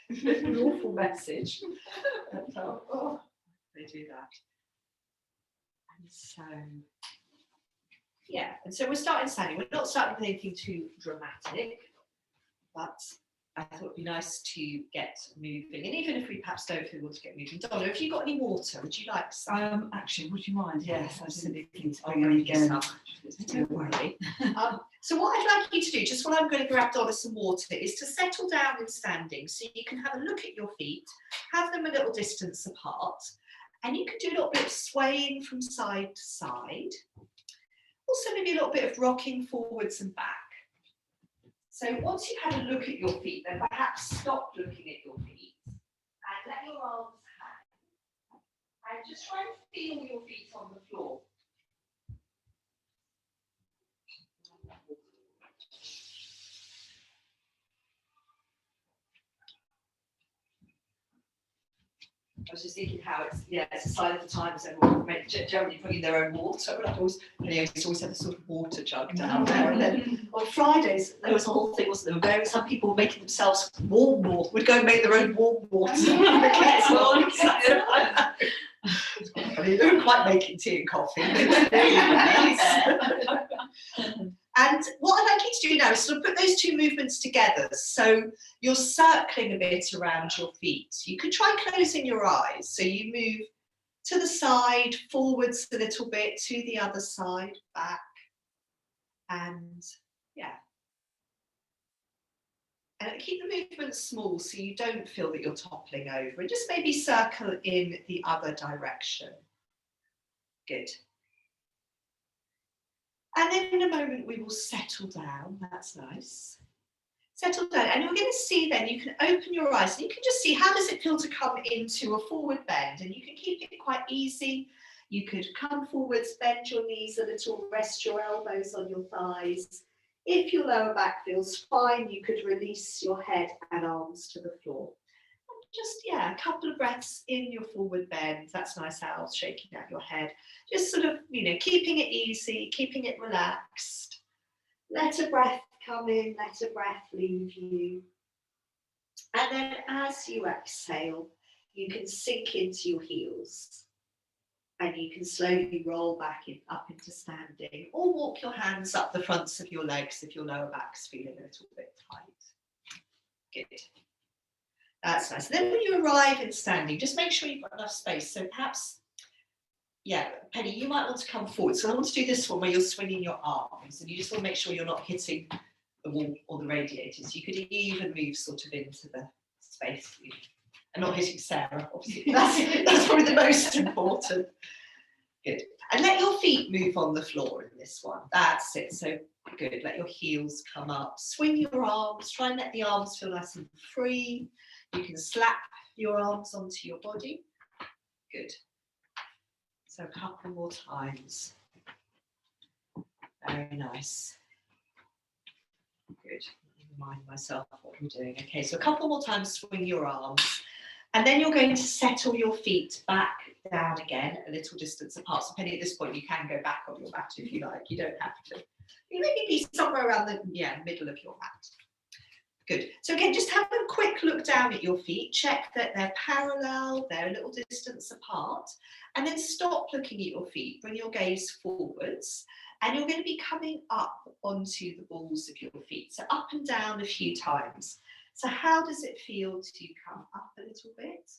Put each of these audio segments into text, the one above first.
an awful message. And, oh, they do that. And so, yeah, and so we're starting standing. We're not starting with anything too dramatic, but I thought it'd be nice to get moving. And even if we perhaps don't feel we want to get moving, Donna, have you got any water? Would you like some? Actually, would you mind? Yes, absolutely. I'll bring you some. Don't worry. So what I'd like you to do, just while I'm going to grab Donna some water, is to settle down in standing so you can have a look at your feet, have them a little distance apart, and you can do a little bit of swaying from side to side. Also maybe a little bit of rocking forwards and back. So once you've had a look at your feet, then perhaps stop looking at your feet and let your arms hang. And just try and feel your feet on the floor. I was just thinking how it's a sign of the times everyone generally bringing their own water. I used to always have a sort of water jug down there. And then on Fridays, there was a whole thing, wasn't there, where some people were making themselves warm water, would go and make their own warm water. They don't quite making tea and coffee. And what I'd like you to do now is sort of put those two movements together. So you're circling a bit around your feet. You can try closing your eyes. So you move to the side, forwards a little bit, to the other side, back, and yeah. And keep the movement small so you don't feel that you're toppling over. And just maybe circle in the other direction. Good. And then in a moment we will settle down. That's nice. Settle down, and you're going to see then, you can open your eyes and you can just see how does it feel to come into a forward bend, and you can keep it quite easy. You could come forwards, bend your knees a little, rest your elbows on your thighs. If your lower back feels fine, you could release your head and arms to the floor. Just, a couple of breaths in your forward bend. That's nice, Al, shaking out your head. Just sort of, keeping it easy, keeping it relaxed. Let a breath come in, let a breath leave you. And then as you exhale, you can sink into your heels. And you can slowly roll back up into standing, or walk your hands up the fronts of your legs if your lower back's feeling a little bit tight. Good. That's nice. And then when you arrive in standing, just make sure you've got enough space. So perhaps, Penny, you might want to come forward. So I want to do this one where you're swinging your arms, and you just want to make sure you're not hitting the wall or the radiators. You could even move sort of into the space, and not hitting Sarah, obviously. That's probably the most important. Good. And let your feet move on the floor in this one. That's it. So good. Let your heels come up. Swing your arms. Try and let the arms feel nice and free. You can slap your arms onto your body. Good. So a couple more times. Very nice. Good. Remind myself what I'm doing. Okay, so a couple more times, swing your arms. And then you're going to settle your feet back down again, a little distance apart. So Penny, at this point, you can go back on your mat if you like. You don't have to. You maybe be somewhere around the middle of your mat. Good. So again, just have a quick look down at your feet. Check that they're parallel, they're a little distance apart. And then stop looking at your feet. Bring your gaze forwards. And you're going to be coming up onto the balls of your feet. So up and down a few times. So how does it feel to come up a little bit?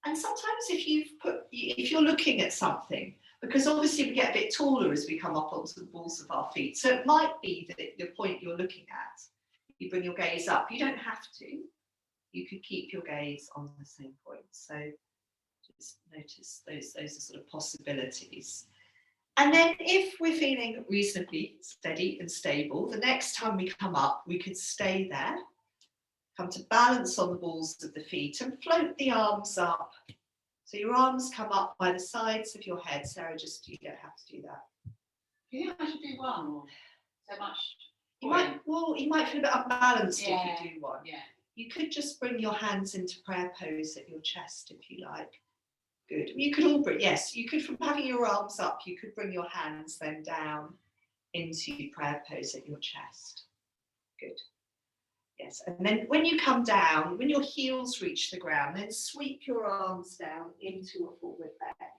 And sometimes if you're looking at something, because obviously we get a bit taller as we come up onto the balls of our feet. So it might be that the point you're looking at, you bring your gaze up. You don't have to. You could keep your gaze on the same point. So just notice those are sort of possibilities. And then if we're feeling reasonably steady and stable, the next time we come up, we could stay there, come to balance on the balls of the feet and float the arms up. So your arms come up by the sides of your head. Sarah, you don't have to do that. Do you think I should do one or so much? You might feel a bit unbalanced if you do one. Yeah. You could just bring your hands into prayer pose at your chest if you like. Good. You could all from having your arms up, you could bring your hands then down into prayer pose at your chest. Good. Yes, and then when you come down, when your heels reach the ground, then sweep your arms down into a forward bend.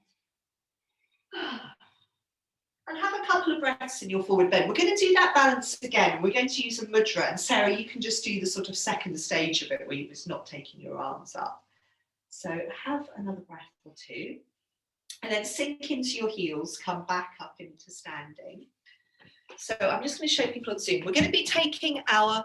And have a couple of breaths in your forward bend. We're going to do that balance again. We're going to use a mudra. And Sarah, you can just do the sort of second stage of it where you're just not taking your arms up. So have another breath or two. And then sink into your heels, come back up into standing. So I'm just going to show people on Zoom. We're going to be taking our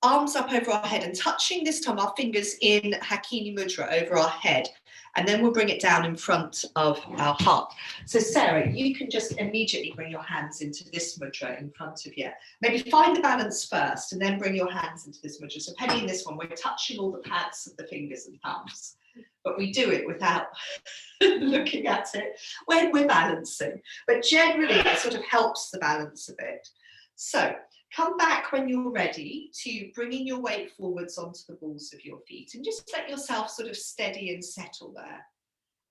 arms up over our head and touching this time our fingers in Hakini Mudra over our head. And then we'll bring it down in front of our heart. So Sarah, you can just immediately bring your hands into this mudra in front of you. Maybe find the balance first and then bring your hands into this mudra. So Penny, in this one, we're touching all the pads of the fingers and thumbs, but we do it without looking at it when we're balancing. But generally, it sort of helps the balance a bit. So come back when you're ready to bringing your weight forwards onto the balls of your feet and just let yourself sort of steady and settle there.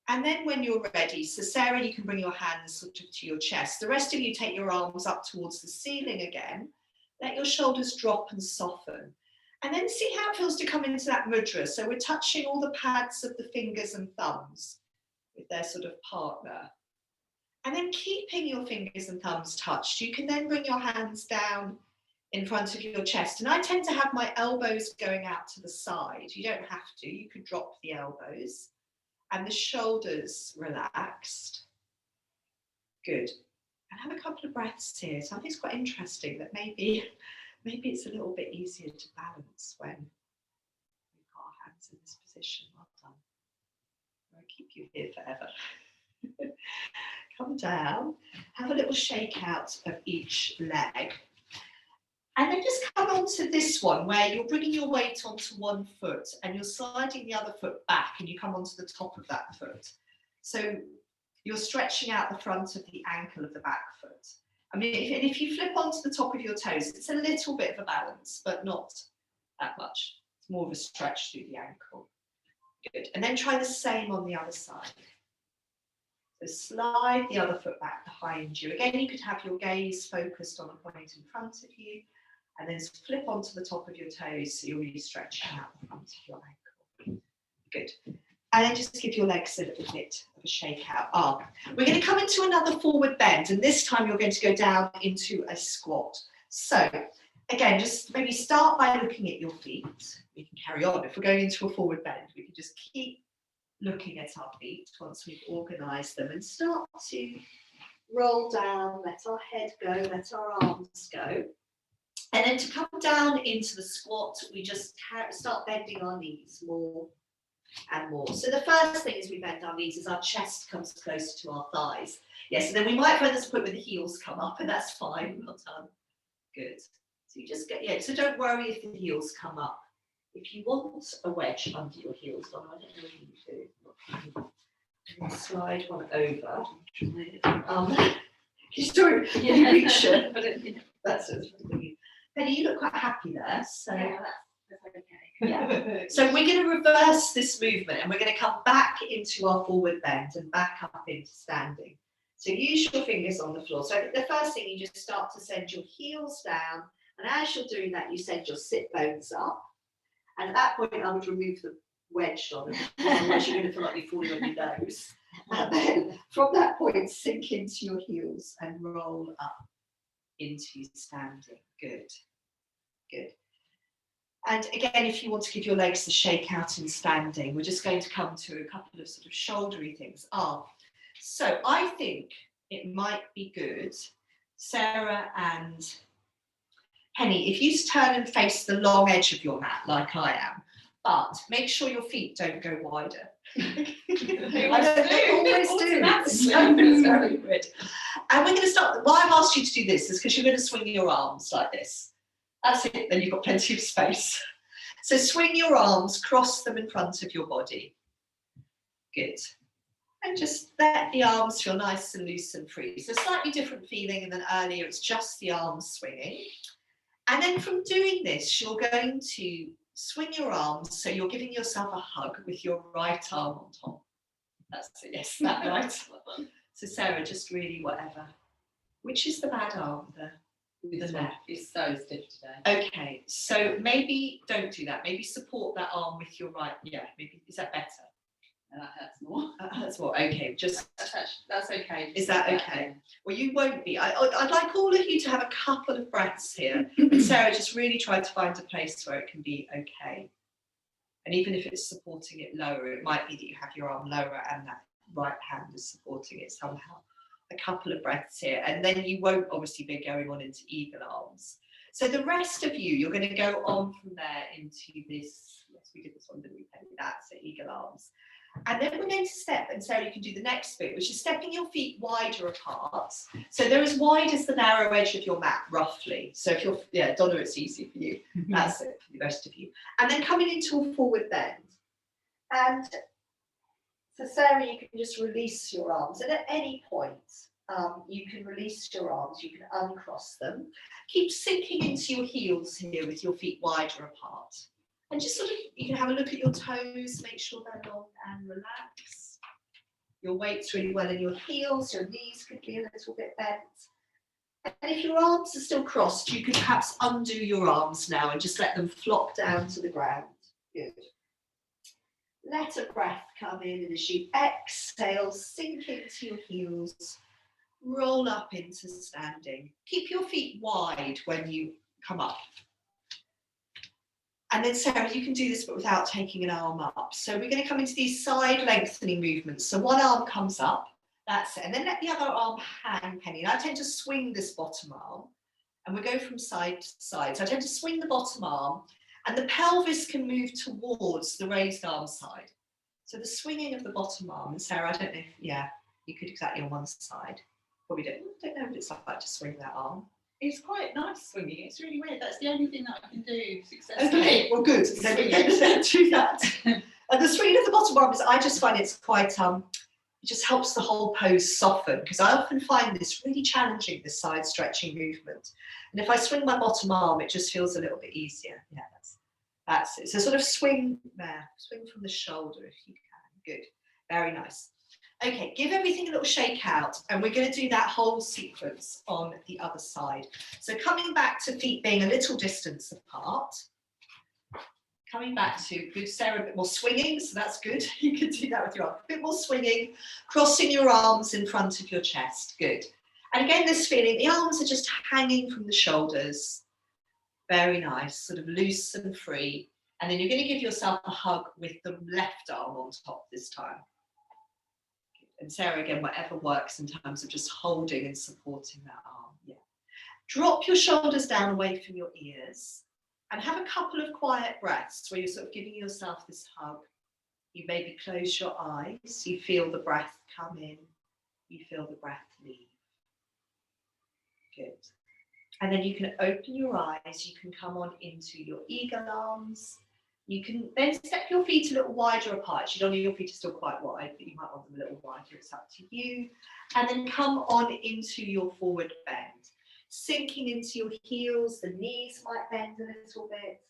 And then when you're ready, so Sarah, you can bring your hands sort of to your chest. The rest of you take your arms up towards the ceiling again. Let your shoulders drop and soften. And then see how it feels to come into that mudra. So we're touching all the pads of the fingers and thumbs with their sort of partner. And then keeping your fingers and thumbs touched, you can then bring your hands down in front of your chest. And I tend to have my elbows going out to the side. You don't have to, you could drop the elbows and the shoulders relaxed. Good. And have a couple of breaths here. So I think it's quite interesting that maybe it's a little bit easier to balance when we've got our hands in this position. Well done. I'll keep you here forever. Come down, have a little shake out of each leg. And then just come onto this one where you're bringing your weight onto one foot and you're sliding the other foot back and you come onto the top of that foot. So you're stretching out the front of the ankle of the back foot. I mean, if you flip onto the top of your toes, it's a little bit of a balance, but not that much. It's more of a stretch through the ankle. Good. And then try the same on the other side. So slide the other foot back behind you. Again, you could have your gaze focused on a point in front of you and then flip onto the top of your toes so you're really stretching out the front of your ankle. Good. And then just give your legs a little bit of a shake out. We're going to come into another forward bend, and this time you're going to go down into a squat. So again, just maybe start by looking at your feet. We can carry on. If we're going into a forward bend, we can just keep looking at our feet once we've organised them and start to roll down, let our head go, let our arms go. And then to come down into the squat, we just start bending our knees more and more. So the first thing as we bend our knees is our chest comes closer to our thighs. Yes, and then we might find this point where the heels come up, and that's fine. Well done. Good. So you just get, so don't worry if the heels come up. If you want a wedge under your heels, I don't know what you do. Slide one over. You reach it. That's it. Penny, you look quite happy there. So Yeah, that's okay. yeah. So we're going to reverse this movement and we're going to come back into our forward bend and back up into standing. So use your fingers on the floor. So the first thing, you just start to send your heels down, and as you're doing that, you send your sit bones up. And at that point, I would remove the wedge on, otherwise you're going to feel like you're falling on your nose. And then from that point, sink into your heels and roll up into standing. Good. Good. And again, if you want to give your legs the shake out in standing, we're just going to come to a couple of sort of shouldery things. So I think it might be good, Sarah and Penny, if you turn and face the long edge of your mat like I am, but make sure your feet don't go wider. They always do. It's very good. And we're going to start, why I've asked you to do this is because you're going to swing your arms like this. That's it, then you've got plenty of space. So swing your arms, cross them in front of your body. Good. And just let the arms feel nice and loose and free. So slightly different feeling than earlier, it's just the arms swinging. And then from doing this, you're going to swing your arms so you're giving yourself a hug with your right arm on top. That's it, yes, that right. So Sarah, just really whatever. Which is the bad arm? This one is so stiff today. Okay, so maybe don't do that. Maybe support that arm with your right. Yeah, maybe is that better? And that hurts more. That hurts more. Okay, just That's okay. is that okay? Well, you won't be. I'd like all of you to have a couple of breaths here. And Sarah, just really try to find a place where it can be okay. And even if it's supporting it lower, it might be that you have your arm lower and that right hand is supporting it somehow. A couple of breaths here, and then you won't obviously be going on into eagle arms. So the rest of you, you're going to go on from there into this. Yes, we did this one, didn't we? That's it, eagle arms. And then we're going to step, and Sarah, you can do the next bit, which is stepping your feet wider apart. So they're as wide as the narrow edge of your mat, roughly. So if you're, yeah, Donna, it's easy for you. That's it for the rest of you. And then coming into a forward bend. And so Sarah, you can just release your arms. And at any point, you can release your arms, you can uncross them. Keep sinking into your heels here with your feet wider apart. And just sort of, you can have a look at your toes, make sure they're long and relax. Your weight's really well in your heels, your knees could be a little bit bent. And if your arms are still crossed, you could perhaps undo your arms now and just let them flop down to the ground. Good. Let a breath come in, and as you exhale, sink into your heels, roll up into standing. Keep your feet wide when you come up. And then Sarah, you can do this but without taking an arm up. So we're going to come into these side lengthening movements. So one arm comes up, that's it. And then let the other arm hang, Penny. And I tend to swing this bottom arm, and we go from side to side. So I tend to swing the bottom arm, and the pelvis can move towards the raised arm side. So the swinging of the bottom arm, and Sarah, I don't know if, yeah, you could exactly on one side. Probably don't know what it's like to swing that arm. It's quite nice swinging. It's really weird. That's the only thing that I can do successfully. Okay, well, good. Then we're going to do that. And the swinging of the bottom arm is, I just find it's quite, it just helps the whole pose soften, because I often find this really challenging, this side stretching movement. And if I swing my bottom arm, it just feels a little bit easier. Yeah, that's it. So sort of swing there, swing from the shoulder if you can. Good, very nice. Okay, give everything a little shake out, and we're going to do that whole sequence on the other side. So coming back to feet being a little distance apart. Coming back to, good Sarah, a bit more swinging, so that's good. You can do that with your arm. A bit more swinging, crossing your arms in front of your chest, good. And again, this feeling, the arms are just hanging from the shoulders. Very nice, sort of loose and free. And then you're going to give yourself a hug with the left arm on top this time. And Sarah, again, whatever works in terms of just holding and supporting that arm. Yeah. Drop your shoulders down away from your ears and have a couple of quiet breaths where you're sort of giving yourself this hug. You maybe close your eyes. You feel the breath come in. You feel the breath leave. Good. And then you can open your eyes. You can come on into your eagle arms. You can then step your feet a little wider apart. You don't know your feet are still quite wide, but you might want them a little wider. It's up to you. And then come on into your forward bend. Sinking into your heels, the knees might bend a little bit.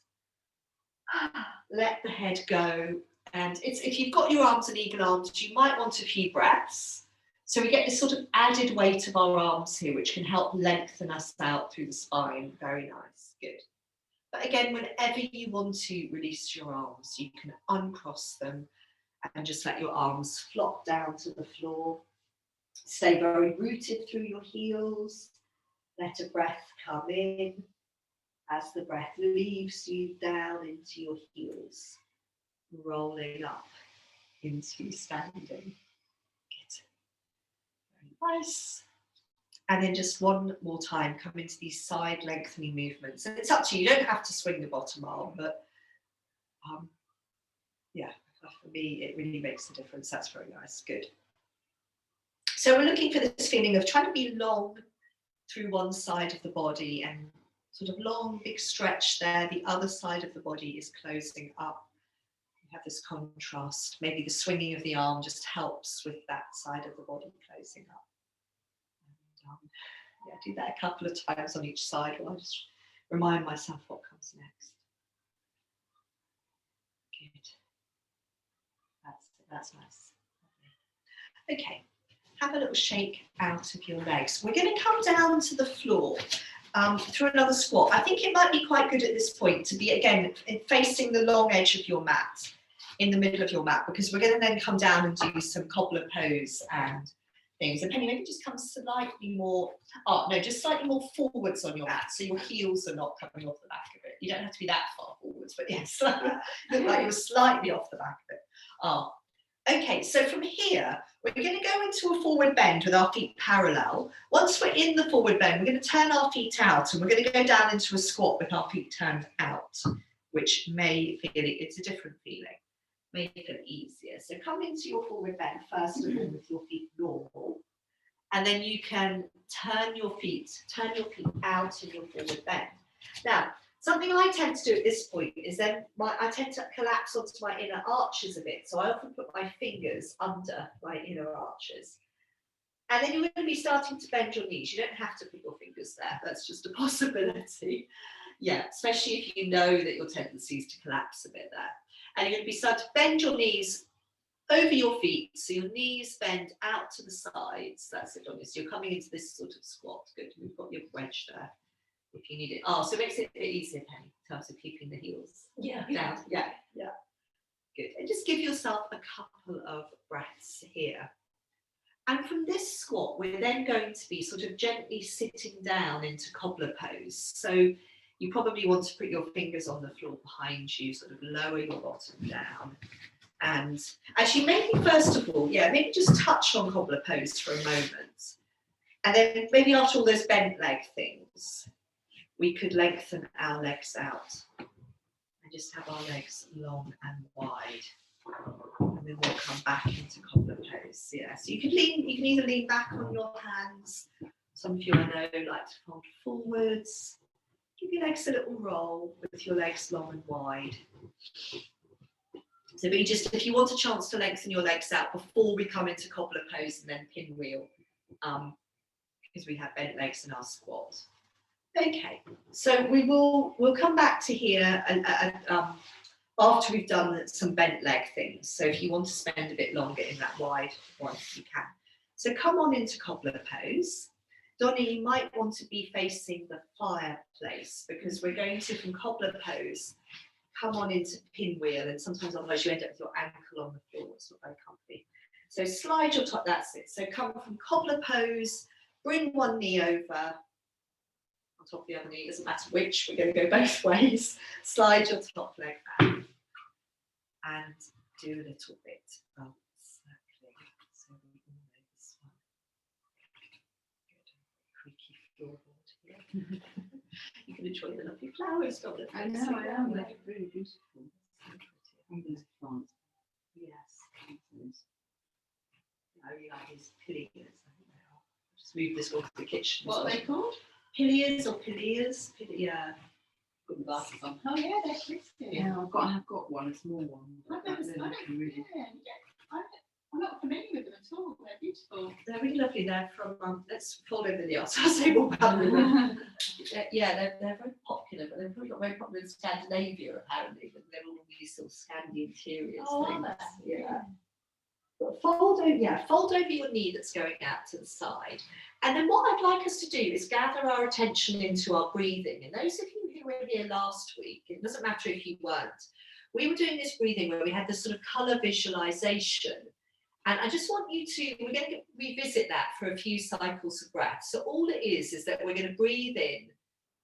Let the head go. And if you've got your arms and eagle arms, you might want a few breaths. So we get this sort of added weight of our arms here, which can help lengthen us out through the spine. Very nice, good. But again, whenever you want to release your arms, you can uncross them and just let your arms flop down to the floor. Stay very rooted through your heels. Let a breath come in as the breath leaves you down into your heels, rolling up into standing. Good. Very nice. And then just one more time, come into these side lengthening movements. And it's up to you. You don't have to swing the bottom arm, but yeah, for me, it really makes a difference. That's very nice. Good. So we're looking for this feeling of trying to be long through one side of the body and sort of long, big stretch there. The other side of the body is closing up. You have this contrast. Maybe the swinging of the arm just helps with that side of the body closing up. Yeah, do that a couple of times on each side while I just remind myself what comes next. Good. That's nice. Okay, have a little shake out of your legs. We're going to come down to the floor, through another squat. I think it might be quite good at this point to be, again, facing the long edge of your mat, in the middle of your mat, because we're going to then come down and do some cobbler pose and things. And Penny, maybe just come slightly more, just slightly more forwards on your mat, so your heels are not coming off the back of it. You don't have to be that far forwards, but yes, look like you're slightly off the back of it. Okay, so from here, we're going to go into a forward bend with our feet parallel. Once we're in the forward bend, we're going to turn our feet out and we're going to go down into a squat with our feet turned out, which may feel, it's a different feeling, may feel easier. So come into your forward bend first of all with your feet normal, and then you can turn your feet out in your forward bend. Now, something I tend to do at this point is then I tend to collapse onto my inner arches a bit. So I often put my fingers under my inner arches. And then you're going to be starting to bend your knees. You don't have to put your fingers there. That's just a possibility. Yeah, especially if you know that your tendency is to collapse a bit there. And you're going to be starting to bend your knees over your feet. So your knees bend out to the sides. That's it, Johnny. So you're coming into this sort of squat. Good. We've got your wedge there, if you need it. So it makes it a bit easier, Penny, in terms of keeping the heels down. Yeah. Good. And just give yourself a couple of breaths here. And from this squat, we're then going to be sort of gently sitting down into cobbler pose. So you probably want to put your fingers on the floor behind you, sort of lower your bottom down. And actually, maybe first of all, maybe just touch on cobbler pose for a moment. And then maybe after all those bent leg things, we could lengthen our legs out and just have our legs long and wide. And then we'll come back into cobbler pose. Yeah, so you can either lean back on your hands. Some of you I know like to fold forwards. Give your legs a little roll with your legs long and wide. So if you want a chance to lengthen your legs out before we come into cobbler pose and then pinwheel, because we have bent legs in our squat. Okay, so we'll come back to here and after we've done some bent leg things. So if you want to spend a bit longer in that wide one, you can. So come on into cobbler pose. Donnie, you might want to be facing the fireplace because we're going to, from cobbler pose, come on into pinwheel, and sometimes otherwise you end up with your ankle on the floor. It's not very comfy. So slide your top, that's it. So come from cobbler pose, bring one knee over, on top of the other knee, doesn't matter which, we're going to go both ways. Slide your top leg back and do a little bit of circling. So we all know this one. Good. Creaky floorboard here. You can enjoy the lovely flowers, don't you? I know, I am. They're really beautiful. And these plants. Yes. I really like these pillias. Just move this one to the kitchen. What are they called? Pillias or pillias? Yeah. Got the glasses on. Oh yeah, they're crispy. Yeah, I've got one, a small one. I'm not familiar with them at all. They're beautiful. They're really lovely. They're from, let's fold over the arse. I'll say more about them. They're very popular, but they're probably not very popular in Scandinavia, apparently. But they're all these sort of Scandi interiors things. Yeah. But fold over your knee that's going out to the side. And then what I'd like us to do is gather our attention into our breathing. And those of you who were here last week, it doesn't matter if you weren't, we were doing this breathing where we had this sort of colour visualization. And I just want you to, we're going to revisit that for a few cycles of breath. So all it is that we're going to breathe in.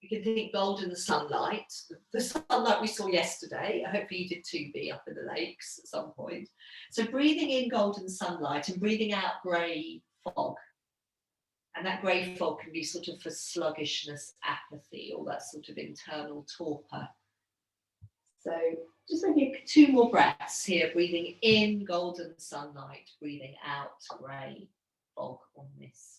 You can think golden sunlight, the sunlight we saw yesterday. Hopefully you did too, be up in the lakes at some point. So breathing in golden sunlight and breathing out grey fog. And that grey fog can be sort of for sluggishness, apathy, all that sort of internal torpor. So just maybe 2 more breaths here, breathing in golden sunlight, breathing out grey fog or mist.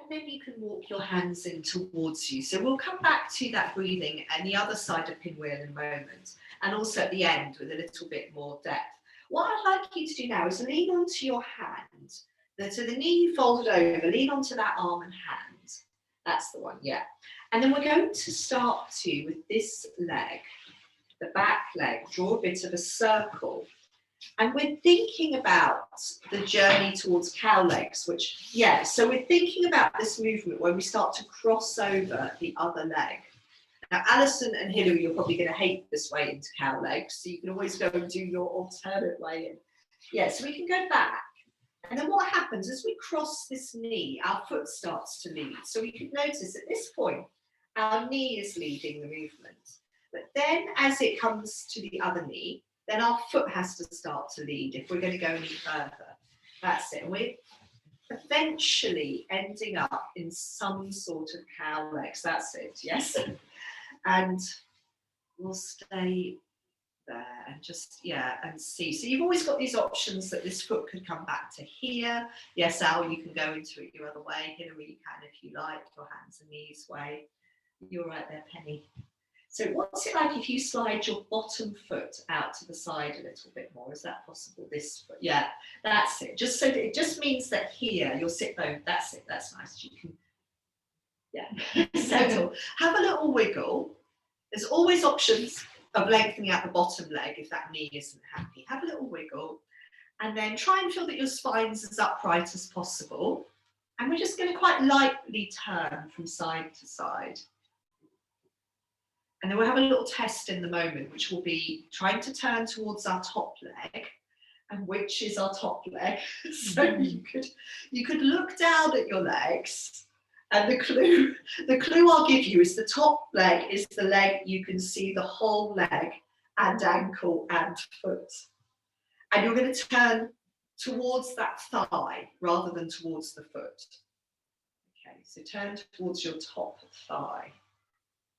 Then you can walk your hands in towards you. So we'll come back to that breathing and the other side of pinwheel in a moment, and also at the end with a little bit more depth. What I'd like you to do now is lean onto your hand So the knee folded over, lean onto that arm and hand. That's the one, yeah. And then we're going to start with this leg, the back leg, draw a bit of a circle. And we're thinking about the journey towards cow legs, which, yeah, so we're thinking about this movement where we start to cross over the other leg. Now, Alison and Hilary, you're probably going to hate this way into cow legs, so you can always go and do your alternate way in. Yeah, so we can go back. And then what happens as we cross this knee, our foot starts to lead. So we can notice at this point, our knee is leading the movement. But then as it comes to the other knee, then our foot has to start to lead if we're going to go any further. That's it. And we're eventually ending up in some sort of cow legs. That's it, yes. And we'll stay there and just, yeah, and see. So you've always got these options that this foot could come back to here. Yes, Al, you can go into it your other way. Hilary, you can if you like, your hands and knees way. You're right there, Penny. So what's it like if you slide your bottom foot out to the side a little bit more? Is that possible? This foot? Yeah, that's it. Just so that it just means that here, your sit bone, that's it, that's nice. You can, yeah, settle. Have a little wiggle. There's always options of lengthening out the bottom leg if that knee isn't happy. Have a little wiggle and then try and feel that your spine's as upright as possible. And we're just going to quite lightly turn from side to side. And then we'll have a little test in the moment, which will be trying to turn towards our top leg. And which is our top leg? So you could look down at your legs, and the clue I'll give you is the top leg is the leg you can see the whole leg and ankle and foot. And you're going to turn towards that thigh rather than towards the foot. Okay, so turn towards your top thigh.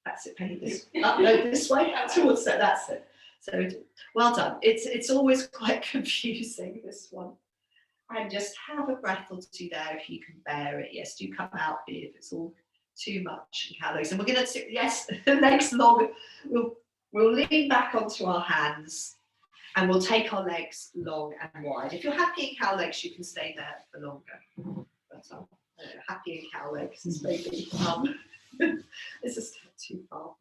That's it, Penny. This way, towards that. That's it. So well done. It's always quite confusing, this one. And just have a breath or two there if you can bear it. Yes, do come out here if it's all too much in cow legs. And we're going to, yes, legs long. We'll lean back onto our hands and we'll take our legs long and wide. If you're happy in cow legs, you can stay there for longer. But happy in cow legs is maybe this is too far.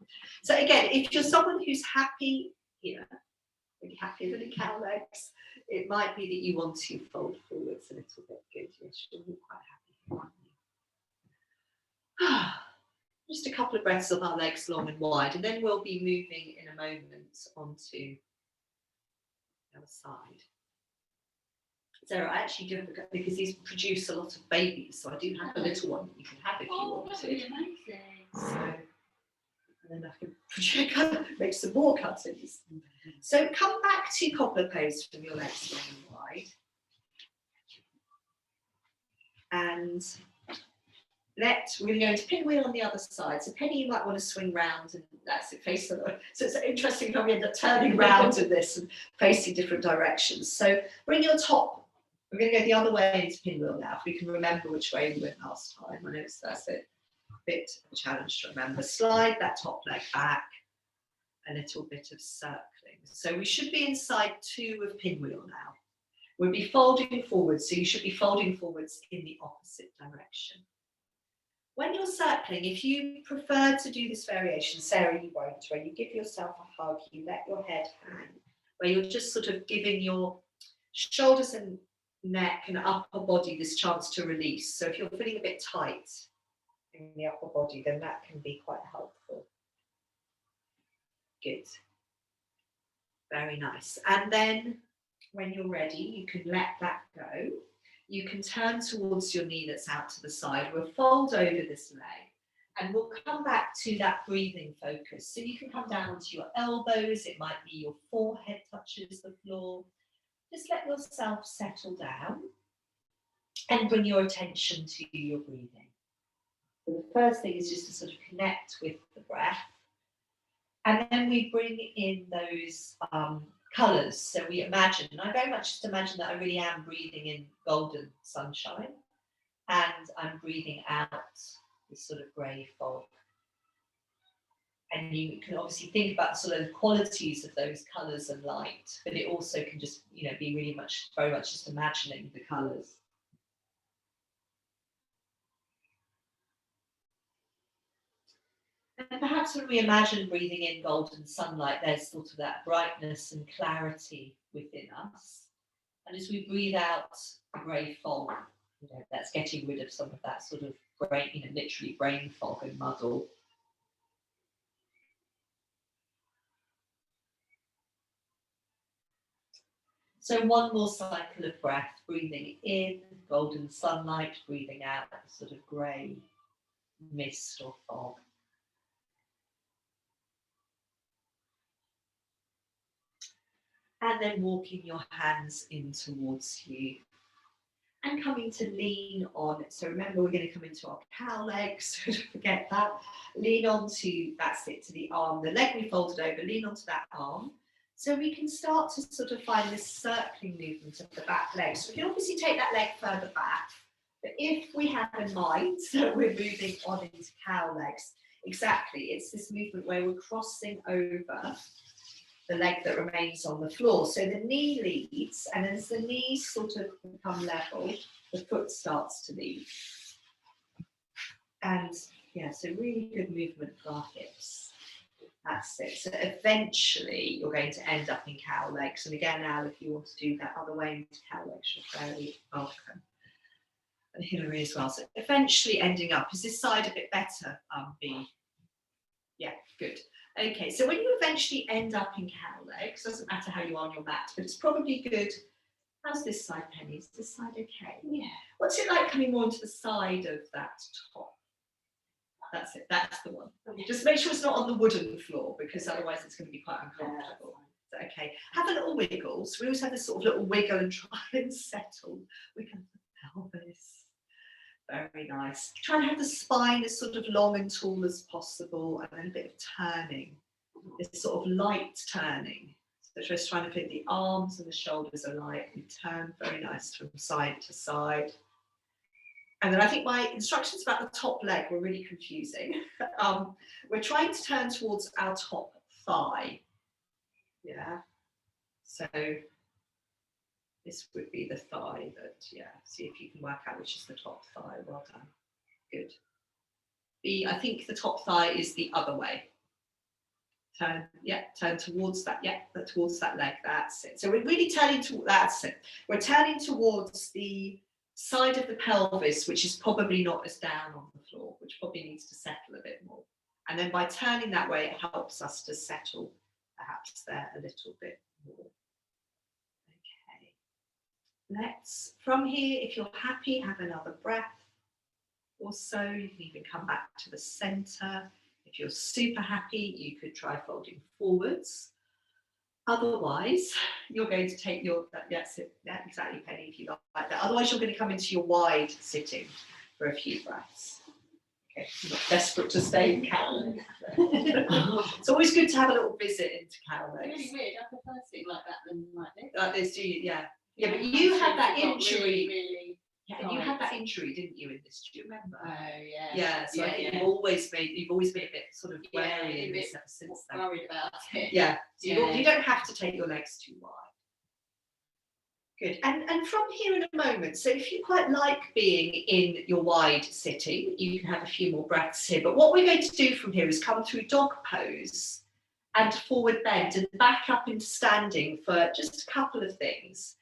So again, if you're someone who's happy here, really happier than in cow legs, it might be that you want to fold forwards a little bit. Good, yes, you'll be quite happy, aren't you? Just a couple of breaths of our legs long and wide, and then we'll be moving in a moment onto the other side. Sarah, I actually do have a, because these produce a lot of babies, so I do have a little one that you can have if you want that to. would be amazing. So, and then I can make some more cuttings. So come back to cobbler pose from your legs long and wide. And we're going to go into pinwheel on the other side. So Penny, you might want to swing round and that's it, face the other way. So it's interesting how we end up turning round in this and facing different directions. So bring your top, we're going to go the other way into pinwheel now, if we can remember which way we went last time. I know that's it. Bit of a challenge to remember. Slide that top leg back, a little bit of circling. So we should be inside 2 of pinwheel now. We'll be folding forwards, so you should be folding forwards in the opposite direction. When you're circling, if you prefer to do this variation, Sarah, you won't, where you give yourself a hug, you let your head hang, where you're just sort of giving your shoulders and neck and upper body this chance to release. So if you're feeling a bit tight in the upper body, then that can be quite helpful. Good. Very nice. And then when you're ready, you can let that go. You can turn towards your knee that's out to the side. We'll fold over this leg and we'll come back to that breathing focus. So you can come down to your elbows. It might be your forehead touches the floor. Just let yourself settle down and bring your attention to your breathing. So the first thing is just to sort of connect with the breath. And then we bring in those colours. So we imagine, and I very much just imagine that I really am breathing in golden sunshine and I'm breathing out this sort of grey fog. And you can obviously think about sort of the qualities of those colours and light, but it also can just, be really very much just imagining the colours. perhaps when we imagine breathing in golden sunlight, there's sort of that brightness and clarity within us. And as we breathe out the grey fog, that's getting rid of some of that sort of brain, literally brain fog and muddle. So one more cycle of breath, breathing in golden sunlight, breathing out sort of grey mist or fog. And then walking your hands in towards you and coming to lean on. So remember, we're going to come into our cow legs, so don't forget that. Lean onto, that's it, to the arm. The leg we folded over, lean onto that arm. So we can start to sort of find this circling movement of the back leg. So we can obviously take that leg further back. But if we have in mind that we're moving on into cow legs, exactly, it's this movement where we're crossing over the leg that remains on the floor. So the knee leads, and as the knees sort of become level, the foot starts to lead. And yeah, so really good movement for our hips. That's it. So eventually you're going to end up in cow legs. And again, Al, if you want to do that other way into cow legs, you're very welcome. And Hilary as well. So eventually ending up, is this side a bit better, B? Yeah, good. Okay, so when you eventually end up in cow legs, doesn't matter how you are on your mat, but it's probably good. How's this side, Penny? Is this side okay? Yeah. What's it like coming more to the side of that top? That's it, that's the one. Just make sure it's not on the wooden floor, because otherwise it's going to be quite uncomfortable. Okay, have a little wiggle. So we always have this sort of little wiggle and try and settle. Wiggle the pelvis. Very nice. Try and have the spine as sort of long and tall as possible, and then a bit of turning. This sort of light turning. So just trying to fit the arms and the shoulders are light. We turn very nice from side to side. And then I think my instructions about the top leg were really confusing. We're trying to turn towards our top thigh. Yeah. So this would be the thigh that, yeah, see if you can work out which is the top thigh. Well done. Good. I think the top thigh is the other way. Turn, yeah, turn towards that, yeah, towards that leg, that's it. So we're really turning to, that's it. We're turning towards the side of the pelvis, which is probably not as down on the floor, which probably needs to settle a bit more. And then by turning that way, it helps us to settle perhaps there a little bit more. Let's, from here, if you're happy, have another breath or so. You can even come back to the center. If you're super happy, you could try folding forwards. Otherwise, you're going to take your, that's it, yeah, exactly, Penny, if you like that. Otherwise, you're going to come into your wide sitting for a few breaths. Okay, you're not desperate to stay in cow leg. It's always good to have a little visit into cow legs. It's really weird. I prefer sitting like that than like this. Like this, do you? Yeah. Yeah, but you had that injury. Really Yeah, and you had that injury, didn't you, in this? Do you remember? Oh yeah. Yeah, so I think you've always been a bit sort of wary in this ever since then. Worried about it. Yeah, so Yeah. you don't have to take your legs too wide. Good, and from here in a moment, so if you quite like being in your wide sitting, you can have a few more breaths here, but what we're going to do from here is come through dog pose and forward bend and back up into standing for just a couple of things.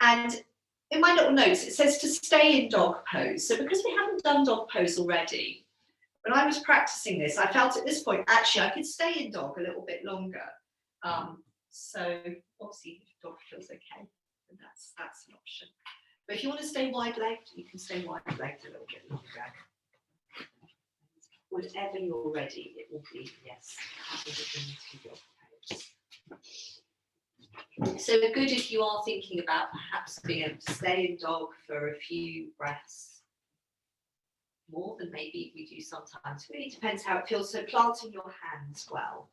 And in my little notes, it says to stay in dog pose. So because we haven't done dog pose already, when I was practicing this, I felt at this point, actually, I could stay in dog a little bit longer. So obviously, if dog feels okay, then that's an option. But if you want to stay wide-legged, you can stay wide-legged a little bit longer. Whatever you're ready, it will be, yes, into dog pose. So good if you are thinking about perhaps being able to stay in dog for a few breaths, more than maybe we do sometimes. It really depends how it feels. So planting your hands well,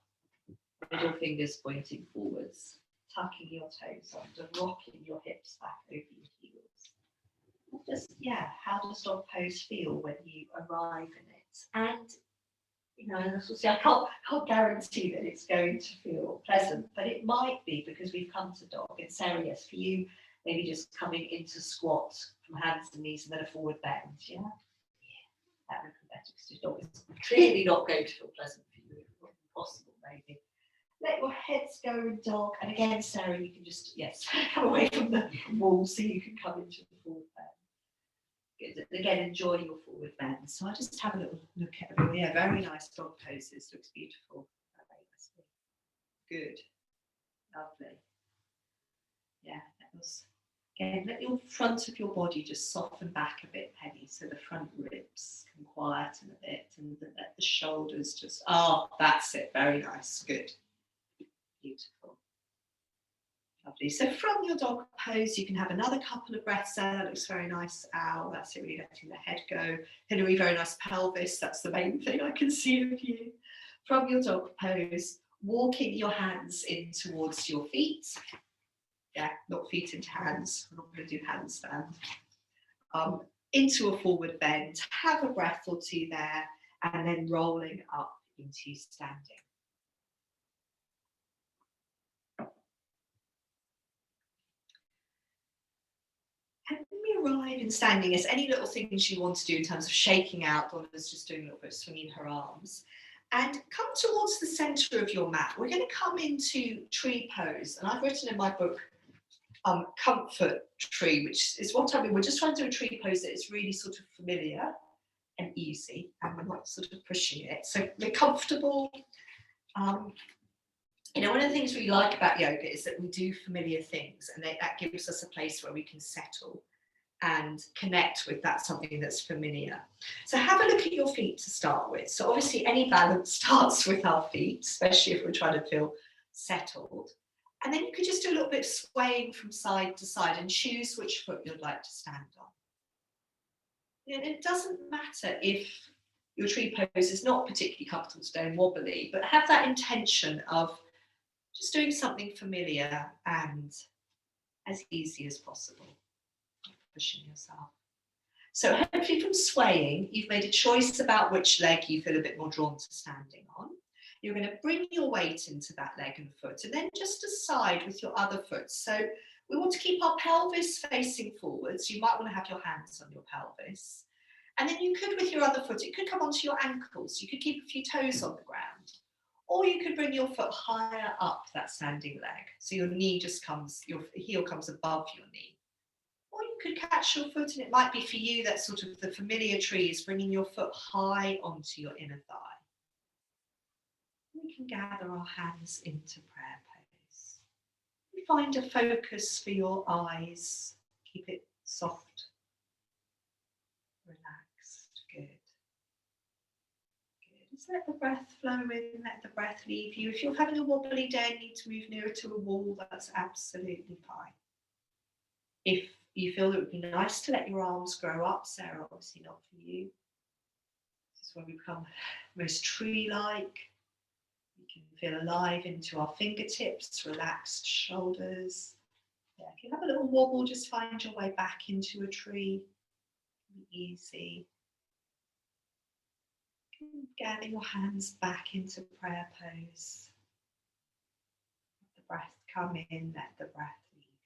middle fingers pointing forwards, tucking your toes under, rocking your hips back over your heels. Just, yeah, how does dog pose feel when you arrive in it? And and as we'll see, I can't guarantee that it's going to feel pleasant, but it might be because we've come to dog. And Sarah, yes, for you, maybe just coming into squat from hands to knees and then a forward bend, yeah? Yeah, that would be better because your dog is clearly not going to feel pleasant for you let your heads go in dog. And again, Sarah, you can just, yes, come away from the wall so you can come into the forward bend. Good. Again, enjoy your forward bend. So I'll just have a little look at everyone. Yeah, very nice dog poses. Looks beautiful. Very nicely. Good. Lovely. Yeah, that was. Again, let your front of your body just soften back a bit, Penny, so the front ribs can quieten a bit, and let the shoulders just, that's it, very nice, good, beautiful, lovely. So from your dog pose, you can have another couple of breaths there. That looks very nice. Ow, that's it, really letting the head go. Hilary, very nice pelvis, that's the main thing I can see of you. From your dog pose, walking your hands in towards your feet. Yeah, not feet into hands. We're not going to do handstand. Into a forward bend, have a breath or two there, and then rolling up into standing. And when we arrive in standing, is any little things you want to do in terms of shaking out. Donna's just doing a little bit of swinging her arms. And come towards the centre of your mat. We're going to come into tree pose. And I've written in my book, comfort tree, which is what I mean. We're just trying to do a tree pose that is really sort of familiar and easy, and we're not sort of pushing it. So we're comfortable. You know, one of the things we like about yoga is that we do familiar things, and that gives us a place where we can settle and connect with that something that's familiar. So have a look at your feet to start with. So obviously any balance starts with our feet, especially if we're trying to feel settled. And then you could just do a little bit of swaying from side to side and choose which foot you'd like to stand on. And it doesn't matter if your tree pose is not particularly comfortable today and wobbly, but have that intention of just doing something familiar and as easy as possible, pushing yourself. So hopefully from swaying, you've made a choice about which leg you feel a bit more drawn to standing on. You're going to bring your weight into that leg and foot, and then just decide with your other foot. So we want to keep our pelvis facing forwards. You might want to have your hands on your pelvis. And then you could, with your other foot, it could come onto your ankles. You could keep a few toes on the ground. Or you could bring your foot higher up that standing leg. So your knee just comes, your heel comes above your knee. Or you could catch your foot, and it might be for you that sort of the familiar tree is bringing your foot high onto your inner thigh. We can gather our hands into prayer pose. We find a focus for your eyes. Keep it soft, relaxed. Good. Good. Just let the breath flow in, let the breath leave you. If you're having a wobbly day and need to move nearer to a wall, that's absolutely fine. If you feel it would be nice to let your arms grow up, Sarah, obviously not for you. This is when we become most tree-like. We can feel alive into our fingertips, relaxed shoulders. Yeah, if you have a little wobble, just find your way back into a tree. Easy. Gather your hands back into prayer pose. Let the breath come in, let the breath leave you.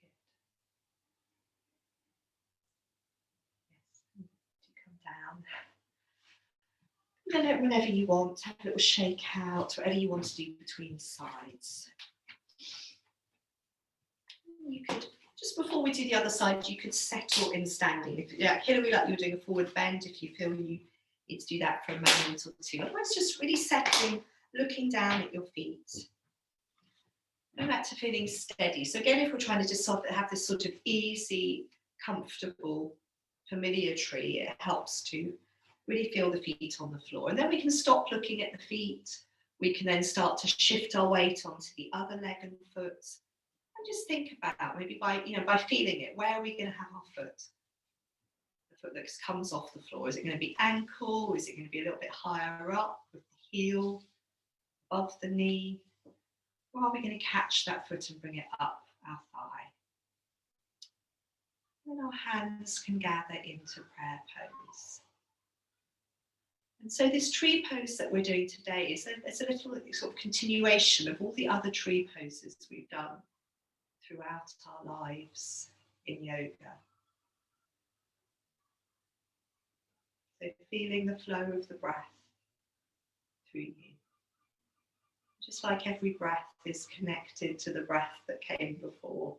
Good. Yes, to come down. And then whenever you want, have a little shake out, whatever you want to do between sides. You could, just before we do the other side, you could settle in standing. If, yeah, Hilary, like you're doing a forward bend, if you feel you need to do that for a moment or two. Otherwise, just really settling, looking down at your feet. Go back to feeling steady. So again, if we're trying to just have this sort of easy, comfortable, familiar tree, it helps to really feel the feet on the floor. And then we can stop looking at the feet. We can then start to shift our weight onto the other leg and foot. And just think about, maybe by feeling it, where are we going to have our foot? The foot that comes off the floor. Is it going to be ankle? Is it going to be a little bit higher up with the heel, above the knee? Or are we going to catch that foot and bring it up our thigh? And our hands can gather into prayer pose. And so this tree pose that we're doing today is a little sort of continuation of all the other tree poses we've done throughout our lives in yoga. So feeling the flow of the breath through you. Just like every breath is connected to the breath that came before.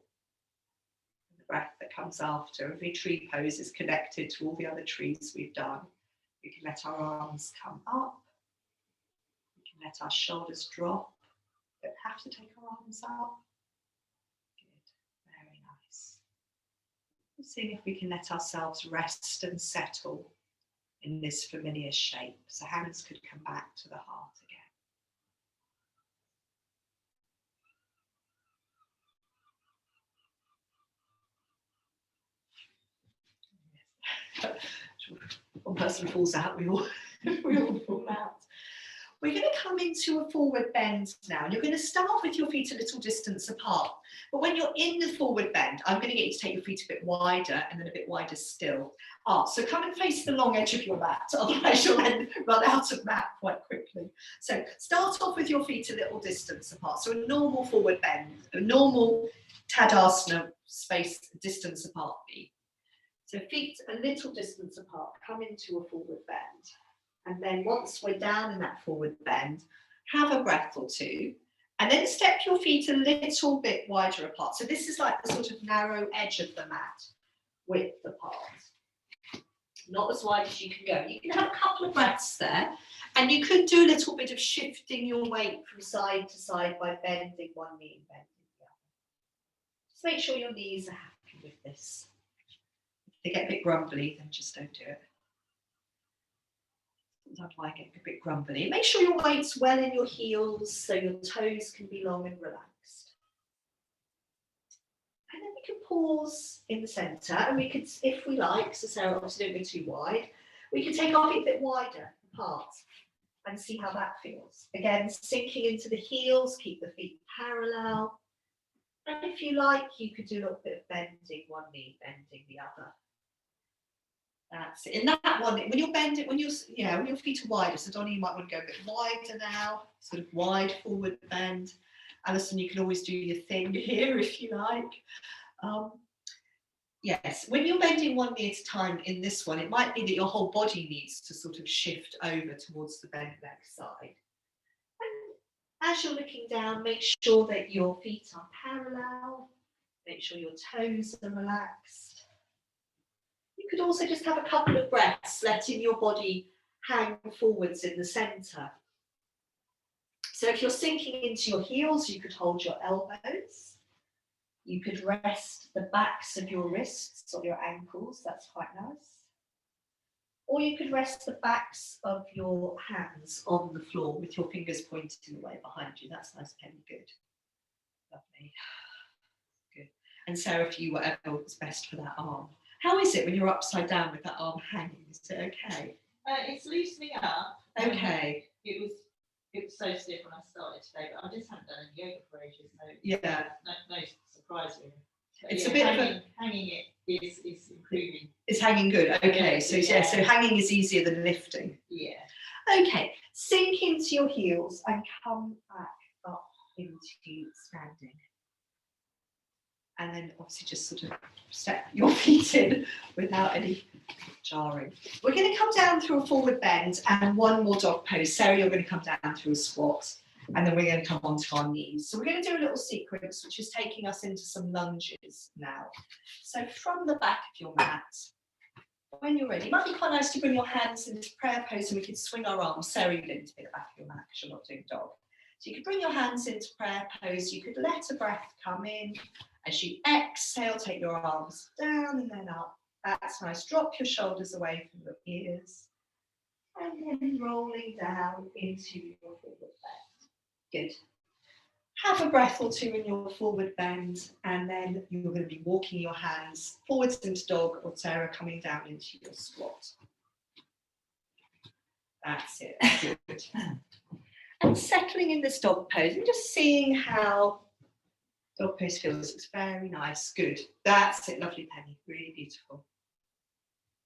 The breath that comes after. Every tree pose is connected to all the other trees we've done. We can let our arms come up. We can let our shoulders drop. We don't have to take our arms up. Good, very nice. Seeing if we can let ourselves rest and settle in this familiar shape. So hands could come back to the heart again. One person falls out, we all fall out. We're going to come into a forward bend now, and you're going to start with your feet a little distance apart. But when you're in the forward bend, I'm going to get you to take your feet a bit wider and then a bit wider still. So come and face the long edge of your mat, otherwise you'll then run out of mat quite quickly. So start off with your feet a little distance apart. So a normal forward bend, a normal Tadasana space distance apart feet. So feet a little distance apart, come into a forward bend. And then once we're down in that forward bend, have a breath or two, and then step your feet a little bit wider apart. So this is like the sort of narrow edge of the mat, width apart. Not as wide as you can go. You can have a couple of breaths there, and you could do a little bit of shifting your weight from side to side by bending one knee and bending the other. Just make sure your knees are happy with this. If they get a bit grumbly, then just don't do it. Sometimes I get a bit grumbly. Make sure your weight's well in your heels so your toes can be long and relaxed. And then we can pause in the centre, and we could, if we like, so Sarah, obviously don't go too wide, we can take our feet a bit wider apart and see how that feels. Again, sinking into the heels, keep the feet parallel. And if you like, you could do a little bit of bending one knee, bending the other. That's it. In that one, when you're bending, when your feet are wider, so Donnie, you might want to go a bit wider now, sort of wide forward bend. Alison, you can always do your thing here if you like. Yes, when you're bending one knee at a time in this one, it might be that your whole body needs to sort of shift over towards the bent leg side. And as you're looking down, make sure that your feet are parallel, make sure your toes are relaxed. You could also just have a couple of breaths, letting your body hang forwards in the centre. So if you're sinking into your heels, you could hold your elbows. You could rest the backs of your wrists or your ankles, that's quite nice. Or you could rest the backs of your hands on the floor with your fingers pointing away behind you. That's nice, Penny, good. Lovely. Good. And Sarah, for you, whatever was best for that arm. How is it when you're upside down with that arm hanging? Is it okay? It's loosening up. Okay. It was so stiff when I started today, but I just haven't done any yoga for ages, so yeah, no surprise really. But it's a bit hanging it is improving. It's hanging good. Okay, yeah, so hanging is easier than lifting. Yeah. Okay, sink into your heels and come back up into standing. And then obviously just sort of step your feet in without any jarring. We're going to come down through a forward bend and one more dog pose. Sarah, you're going to come down through a squat, and then we're going to come onto our knees. So we're going to do a little sequence which is taking us into some lunges now. So from the back of your mat, when you're ready, it might be quite nice to bring your hands into prayer pose, and we can swing our arms. Sarah, you don't need to be at the back of your mat because you're not doing dog. So you could bring your hands into prayer pose. You could let a breath come in. As you exhale, take your arms down and then up. That's nice. Drop your shoulders away from your ears. And then rolling down into your forward bend. Good. Have a breath or two in your forward bend, and then you're going to be walking your hands forwards into dog, or Sarah coming down into your squat. That's it. Good. And settling in this dog pose and just seeing how dog pose feels. It's very nice. Good. That's it. Lovely, Penny. Really beautiful.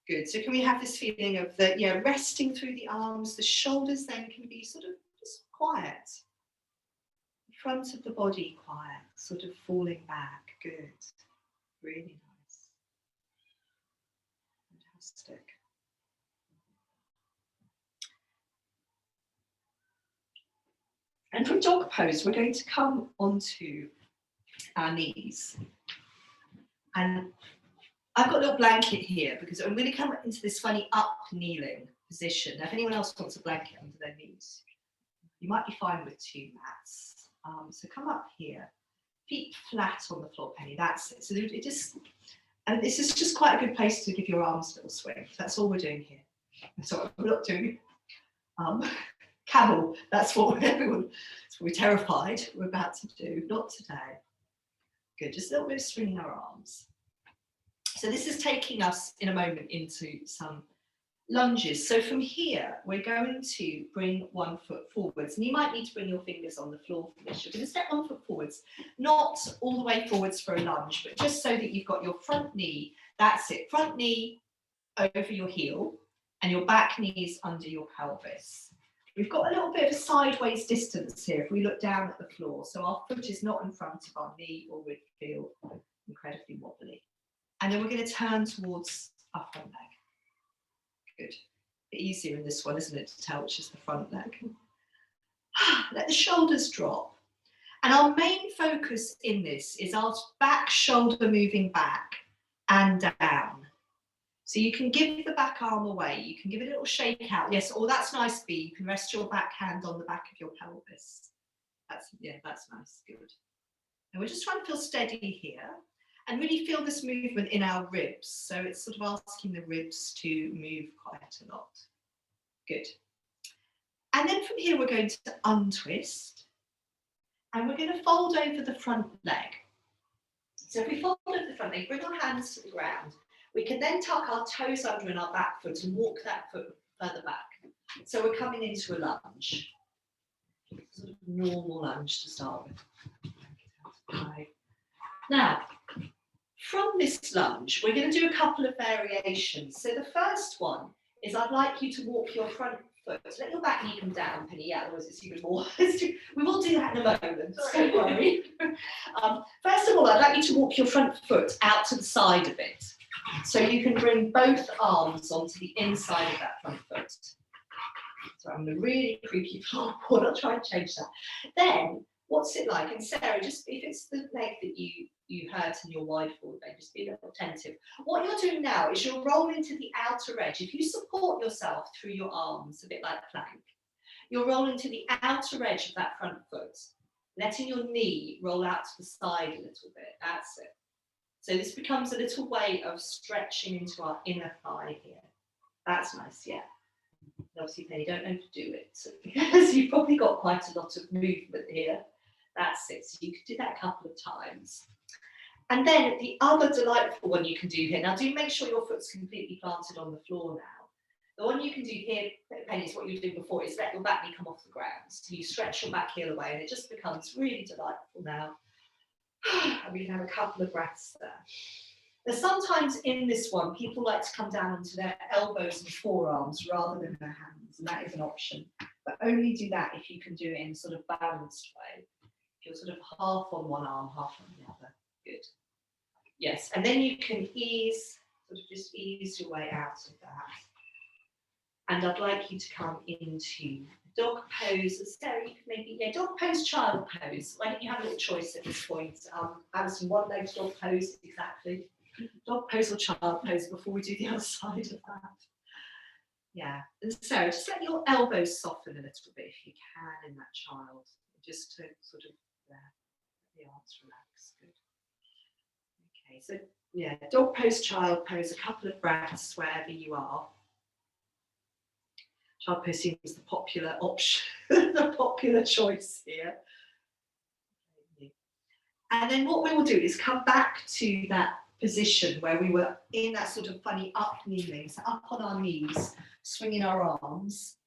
Good. So can we have this feeling of resting through the arms? The shoulders then can be sort of just quiet. The front of the body quiet, sort of falling back. Good. Really nice. Fantastic. And from dog pose, we're going to come onto our knees. And I've got a little blanket here because I'm going to come into this funny up kneeling position. Now, if anyone else wants a blanket under their knees, you might be fine with 2 mats. So come up here, feet flat on the floor, Penny, that's it. So it just, and this is just quite a good place to give your arms a little swing. That's all we're doing here. So we're not doing camel, that's what we're terrified we're about to do, not today. Good, just a little bit of swinging our arms. So this is taking us in a moment into some lunges. So from here, we're going to bring 1 foot forwards, and you might need to bring your fingers on the floor for this. You're going to step 1 foot forwards, not all the way forwards for a lunge, but just so that you've got your front knee, that's it, front knee over your heel, and your back knees under your pelvis. We've got a little bit of a sideways distance here if we look down at the floor, so our foot is not in front of our knee or would feel incredibly wobbly. And then we're going to turn towards our front leg. Good. A bit easier in this one, isn't it, to tell which is the front leg. Let the shoulders drop. And our main focus in this is our back shoulder moving back and down. So you can give the back arm away, you can give it a little shake out. Yes, oh, that's nice, B. You can rest your back hand on the back of your pelvis. That's nice, good. And we're just trying to feel steady here and really feel this movement in our ribs. So it's sort of asking the ribs to move quite a lot. Good. And then from here, we're going to untwist and we're going to fold over the front leg. So if we fold over the front leg, bring our hands to the ground. We can then tuck our toes under in our back foot and walk that foot further back. So we're coming into a lunge. Sort of normal lunge to start with. Now, from this lunge, we're going to do a couple of variations. So the first one is I'd like you to walk your front foot. Let your back knee come down, Penny, yeah, otherwise it's even more. We will do that in a moment, don't worry. First of all, I'd like you to walk your front foot out to the side a bit. So you can bring both arms onto the inside of that front foot. So I'm going to really creepy forward. I'll try and change that. Then, what's it like? And Sarah, just if it's the leg that you hurt in your wide forward leg, just be a little attentive. What you're doing now is you're rolling to the outer edge. If you support yourself through your arms, a bit like plank, you're rolling to the outer edge of that front foot, letting your knee roll out to the side a little bit. That's it. So this becomes a little way of stretching into our inner thigh here. That's nice, yeah. Obviously, Penny, don't know to do it, because you've probably got quite a lot of movement here. That's it, so you could do that a couple of times. And then the other delightful one you can do here, now do make sure your foot's completely planted on the floor now. The one you can do here, Penny, is what you were doing before, is let your back knee come off the ground. So you stretch your back heel away, and it just becomes really delightful now. And we can have a couple of breaths there. Now, sometimes in this one, people like to come down onto their elbows and forearms rather than their hands, and that is an option. But only do that if you can do it in a sort of balanced way. If you're sort of half on one arm, half on the other. Good. Yes, and then you can just ease your way out of that. And I'd like you to come into dog pose. Sarah, you could maybe, dog pose, child pose. Why don't you have a little choice at this point? Alison, one-legged dog pose, exactly. Dog pose or child pose before we do the other side of that. Yeah, and Sarah, just let your elbows soften a little bit if you can in that child, just to sort of let the arms relax. Good. Okay, so yeah, dog pose, child pose, a couple of breaths wherever you are. Child pose seems the popular option, the popular choice here. And then what we will do is come back to that position where we were in that sort of funny up kneeling, so up on our knees, swinging our arms,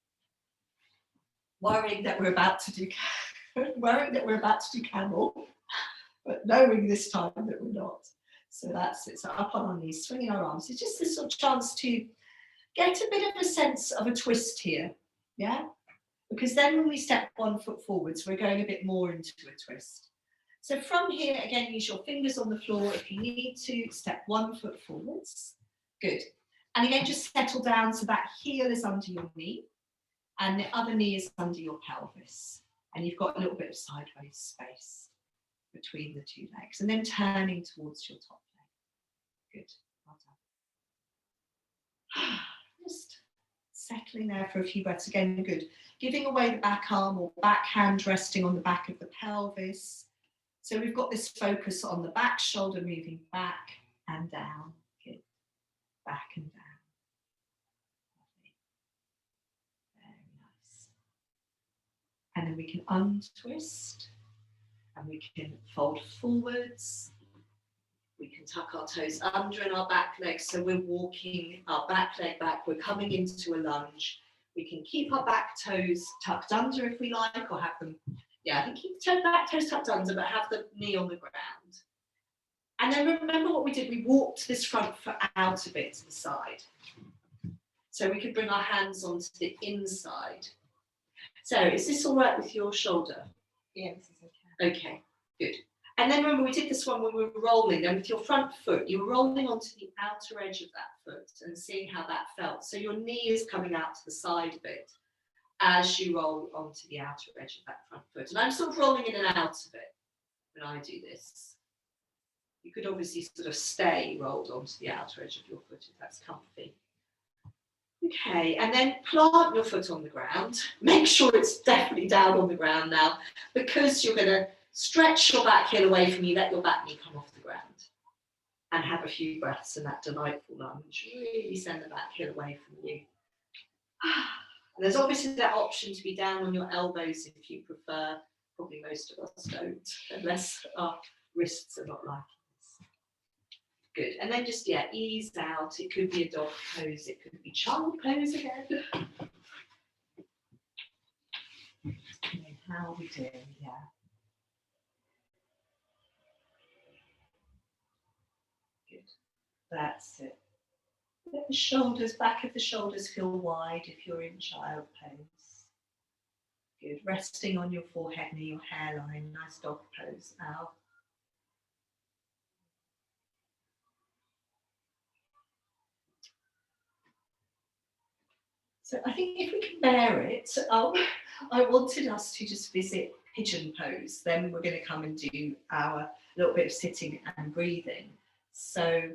worrying that we're about to do camel, but knowing this time that we're not. So that's it. So up on our knees, swinging our arms. It's just this sort of chance to get a bit of a sense of a twist here, yeah? Because then when we step 1 foot forwards, we're going a bit more into a twist. So from here, again, use your fingers on the floor. If you need to, step 1 foot forwards. Good. And again, just settle down so that heel is under your knee and the other knee is under your pelvis. And you've got a little bit of sideways space between the two legs, and then turning towards your top leg. Good, well done. Just settling there for a few breaths. Again, good. Giving away the back arm or back hand resting on the back of the pelvis. So we've got this focus on the back shoulder moving back and down. Good. Back and down. Lovely. Very nice. And then we can untwist and we can fold forwards. We can tuck our toes under in our back legs. So we're walking our back leg back. We're coming into a lunge. We can keep our back toes tucked under if we like, or have them, yeah, I think keep the back toes tucked under, but have the knee on the ground. And then remember what we did. We walked this front foot out a bit to the side. So we could bring our hands onto the inside. Sarah, is this all right with your shoulder? Yeah, this is okay. Okay, good. And then remember, we did this one when we were rolling, and with your front foot, you were rolling onto the outer edge of that foot and seeing how that felt. So your knee is coming out to the side a bit as you roll onto the outer edge of that front foot. And I'm sort of rolling in and out of it when I do this. You could obviously sort of stay rolled onto the outer edge of your foot if that's comfy. Okay, and then plant your foot on the ground. Make sure it's definitely down on the ground now, because you're going to stretch your back heel away from you, let your back knee come off the ground, and have a few breaths in that delightful lunge. Really send the back heel away from you. And there's obviously that option to be down on your elbows if you prefer. Probably most of us don't, unless our wrists are not liking this. Good, and then just, yeah, ease out. It could be a dog pose, it could be child pose again. Okay, how are we doing? Yeah. That's it. Let the shoulders, back of the shoulders feel wide if you're in child pose. Good. Resting on your forehead near your hairline. Nice dog pose now. So I think if we can bear it, I wanted us to just visit pigeon pose. Then we're going to come and do our little bit of sitting and breathing. So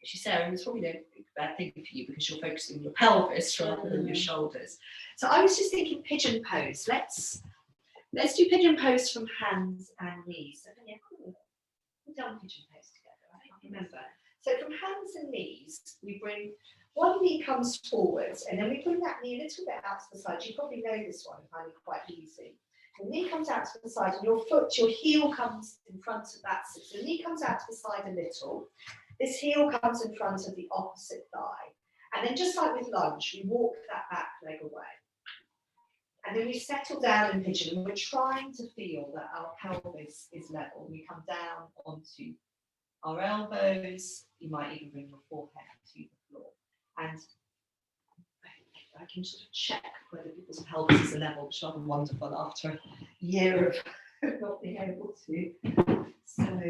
she said, it's probably no bad thing for you because you're focusing on your pelvis rather than your shoulders. So I was just thinking pigeon pose. Let's do pigeon pose from hands and knees. So yeah, we've done pigeon pose together. I can't remember. So from hands and knees, we bring one knee comes forwards, and then we bring that knee a little bit out to the side. You probably know this one, I find it quite easy. The knee comes out to the side, and your heel comes in front of that. So the knee comes out to the side a little. This heel comes in front of the opposite thigh. And then just like with lunge, we walk that back leg away. And then we settle down in pigeon, and we're trying to feel that our pelvis is level. We come down onto our elbows. You might even bring your forehead to the floor. And I can sort of check whether people's pelvis are level, which is rather wonderful after a year of not being able to. So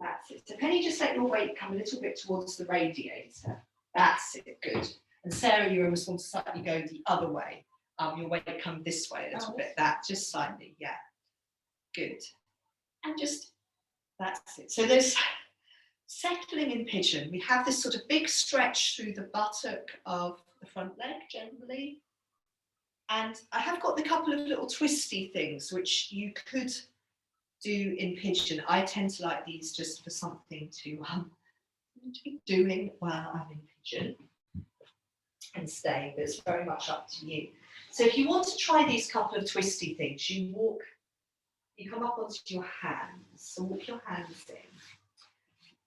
that's it. So Penny, just let your weight come a little bit towards the radiator. That's it, good. And Sarah, you almost want to slightly go the other way. Your weight come this way a little bit, that, just slightly, yeah. Good. And just, that's it. So there's settling in pigeon. We have this sort of big stretch through the buttock of the front leg generally. And I have got a couple of little twisty things which you could do in pigeon. I tend to like these just for something to be doing while I'm in pigeon and staying, but it's very much up to you. So if you want to try these couple of twisty things, you come up onto your hands, so walk your hands in.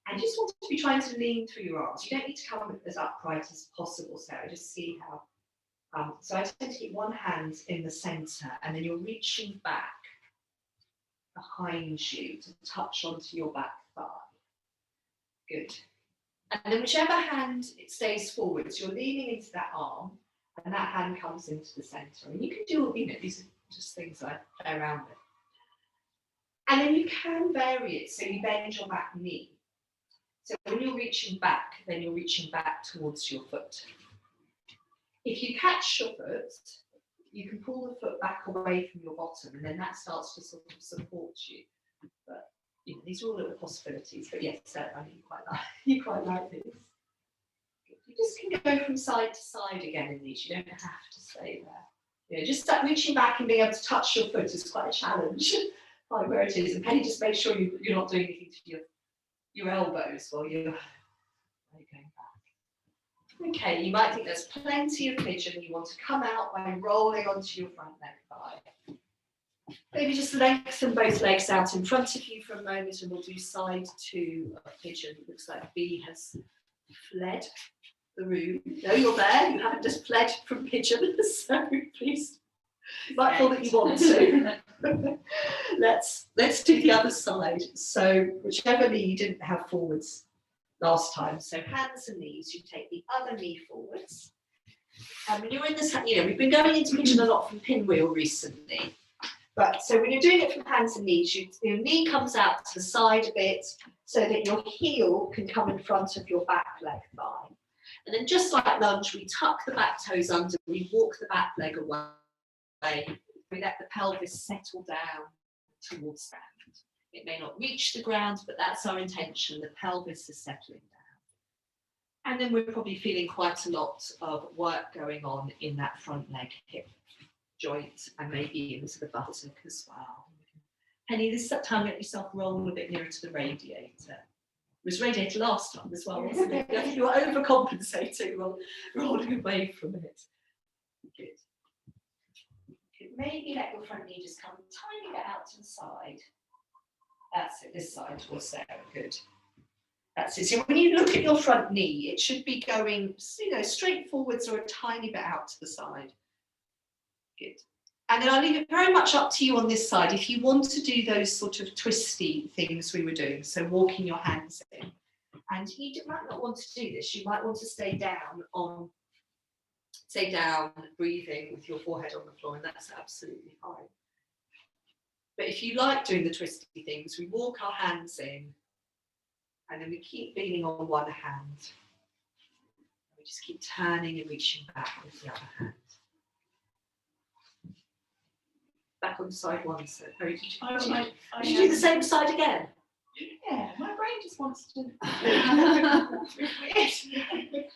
And just want to be trying to lean through your arms. You don't need to come as upright as possible, Sarah, just see how. So I tend to keep one hand in the centre, and then you're reaching back behind you to touch onto your back thigh. Good. And then whichever hand it stays forwards, you're leaning into that arm, and that hand comes into the centre. And you can do, these are just things I play around with. And then you can vary it, so you bend your back knee. So when you're reaching back, then you're reaching back towards your foot. If you catch your foot, you can pull the foot back away from your bottom, and then that starts to sort of support you. But you know, these are all little possibilities. But yes, I mean, you quite like this. You just can go from side to side again in these. You don't have to stay there. You know, just start reaching back and being able to touch your foot is quite a challenge, like where it is. And Penny, just make sure you're not doing anything to your elbows while you're going back. Okay, you might think there's plenty of pigeon. You want to come out by rolling onto your front leg thigh. Maybe just lengthen both legs out in front of you for a moment, and we'll do side 2 of pigeon. It looks like B has fled the room. No, you're there. You haven't just fled from pigeon, so please, you might feel that you want to. Let's do the other side. So whichever knee you didn't have forwards last time. So hands and knees. You take the other knee forwards. And when you're in this, you know, we've been going into pigeon a lot from pinwheel recently. But so when you're doing it from hands and knees, your knee comes out to the side a bit so that your heel can come in front of your back leg thigh. And then just like lunge, we tuck the back toes under, we walk the back leg away. We let the pelvis settle down towards the ground. It may not reach the ground, but that's our intention. The pelvis is settling down. And then we're probably feeling quite a lot of work going on in that front leg hip joint and maybe into the buttock as well. Penny, this time let yourself roll a bit nearer to the radiator. It was radiator last time as well, wasn't it? I think you were overcompensating, rolling away from it. Good. Maybe let your front knee just come a tiny bit out to the side. That's it, this side towards Sarah, good. That's it. So when you look at your front knee, it should be going, you know, straight forwards or a tiny bit out to the side. Good. And then I'll leave it very much up to you on this side if you want to do those sort of twisty things we were doing, so walking your hands in. And you might not want to do this, you might want to stay down, breathing with your forehead on the floor, and that's absolutely fine. But if you like doing the twisty things, we walk our hands in, and then we keep leaning on one hand. We just keep turning and reaching back with the other hand. Back on side 1, so did you do the same side again? Yeah, my brain just wants to.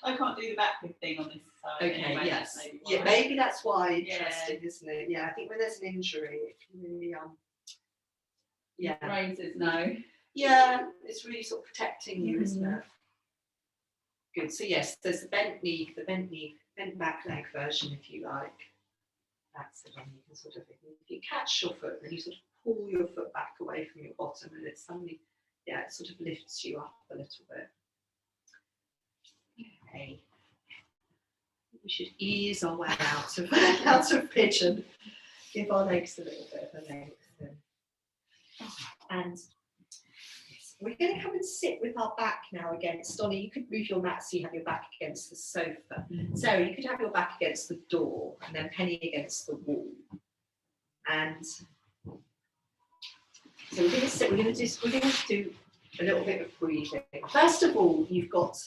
I can't do the backward thing on this side. Okay, anyway, yes. Maybe Maybe that's why Yeah. interesting, isn't it? Yeah, I think when there's an injury, it can really, My brain says no. yeah, it's really sort of protecting you, isn't it? Good. So yes, there's the bent back leg version, if you like. That's it. And you can sort of, if you catch your foot, then you sort of pull your foot back away from your bottom, and it suddenly, yeah, it sort of lifts you up a little bit. Okay. We should ease our way out of pigeon. Give our legs a little bit of a lengthen. And we're going to come and sit with our back now against, Donnie, you could move your mat so you have your back against the sofa. Sarah, you could have your back against the door, and then Penny against the wall. And so we're going to sit, we're going to do a little bit of breathing. First of all, you've got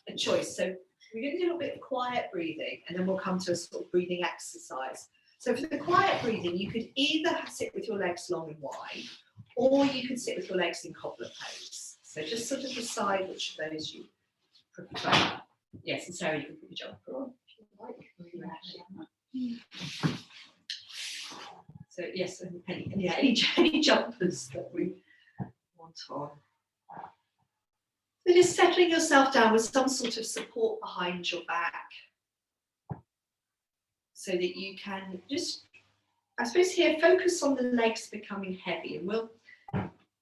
a choice. So we're going to do a little bit of quiet breathing, and then we'll come to a sort of breathing exercise. So for the quiet breathing, you could either sit with your legs long and wide, or you could sit with your legs in cobbler pose. So just sort of decide which of those you prefer. Yes, and Sarah, you can put your jumper on if you like. So yes, and Penny, yeah, any jumpers that we want on. So just settling yourself down with some sort of support behind your back, so that you can just, I suppose here, focus on the legs becoming heavy, and we'll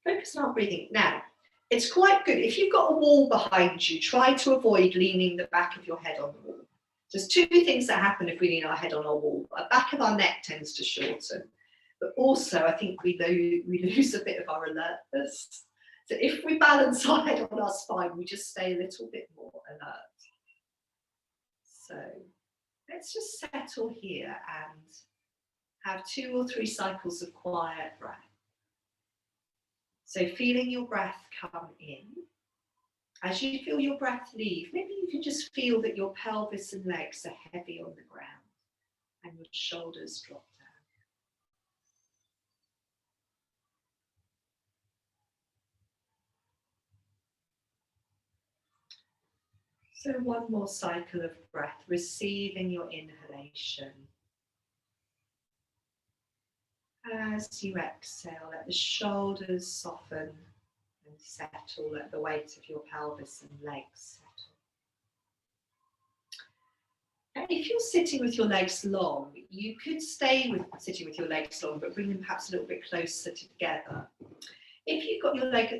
focus on our breathing. Now, it's quite good, if you've got a wall behind you, try to avoid leaning the back of your head on the wall. There's two things that happen if we lean our head on our wall. The back of our neck tends to shorten, but also I think we lose a bit of our alertness. So if we balance our head on our spine, we just stay a little bit more alert. So let's just settle here and have 2 or 3 cycles of quiet breath. So feeling your breath come in. As you feel your breath leave, maybe you can just feel that your pelvis and legs are heavy on the ground. and your shoulders drop down. So one more cycle of breath, receiving your inhalation. As you exhale, let the shoulders soften and settle, let the weight of your pelvis and legs settle. Now, if you're sitting with your legs long, you could stay with sitting with your legs long, but bring them perhaps a little bit closer together. If you've got your leg,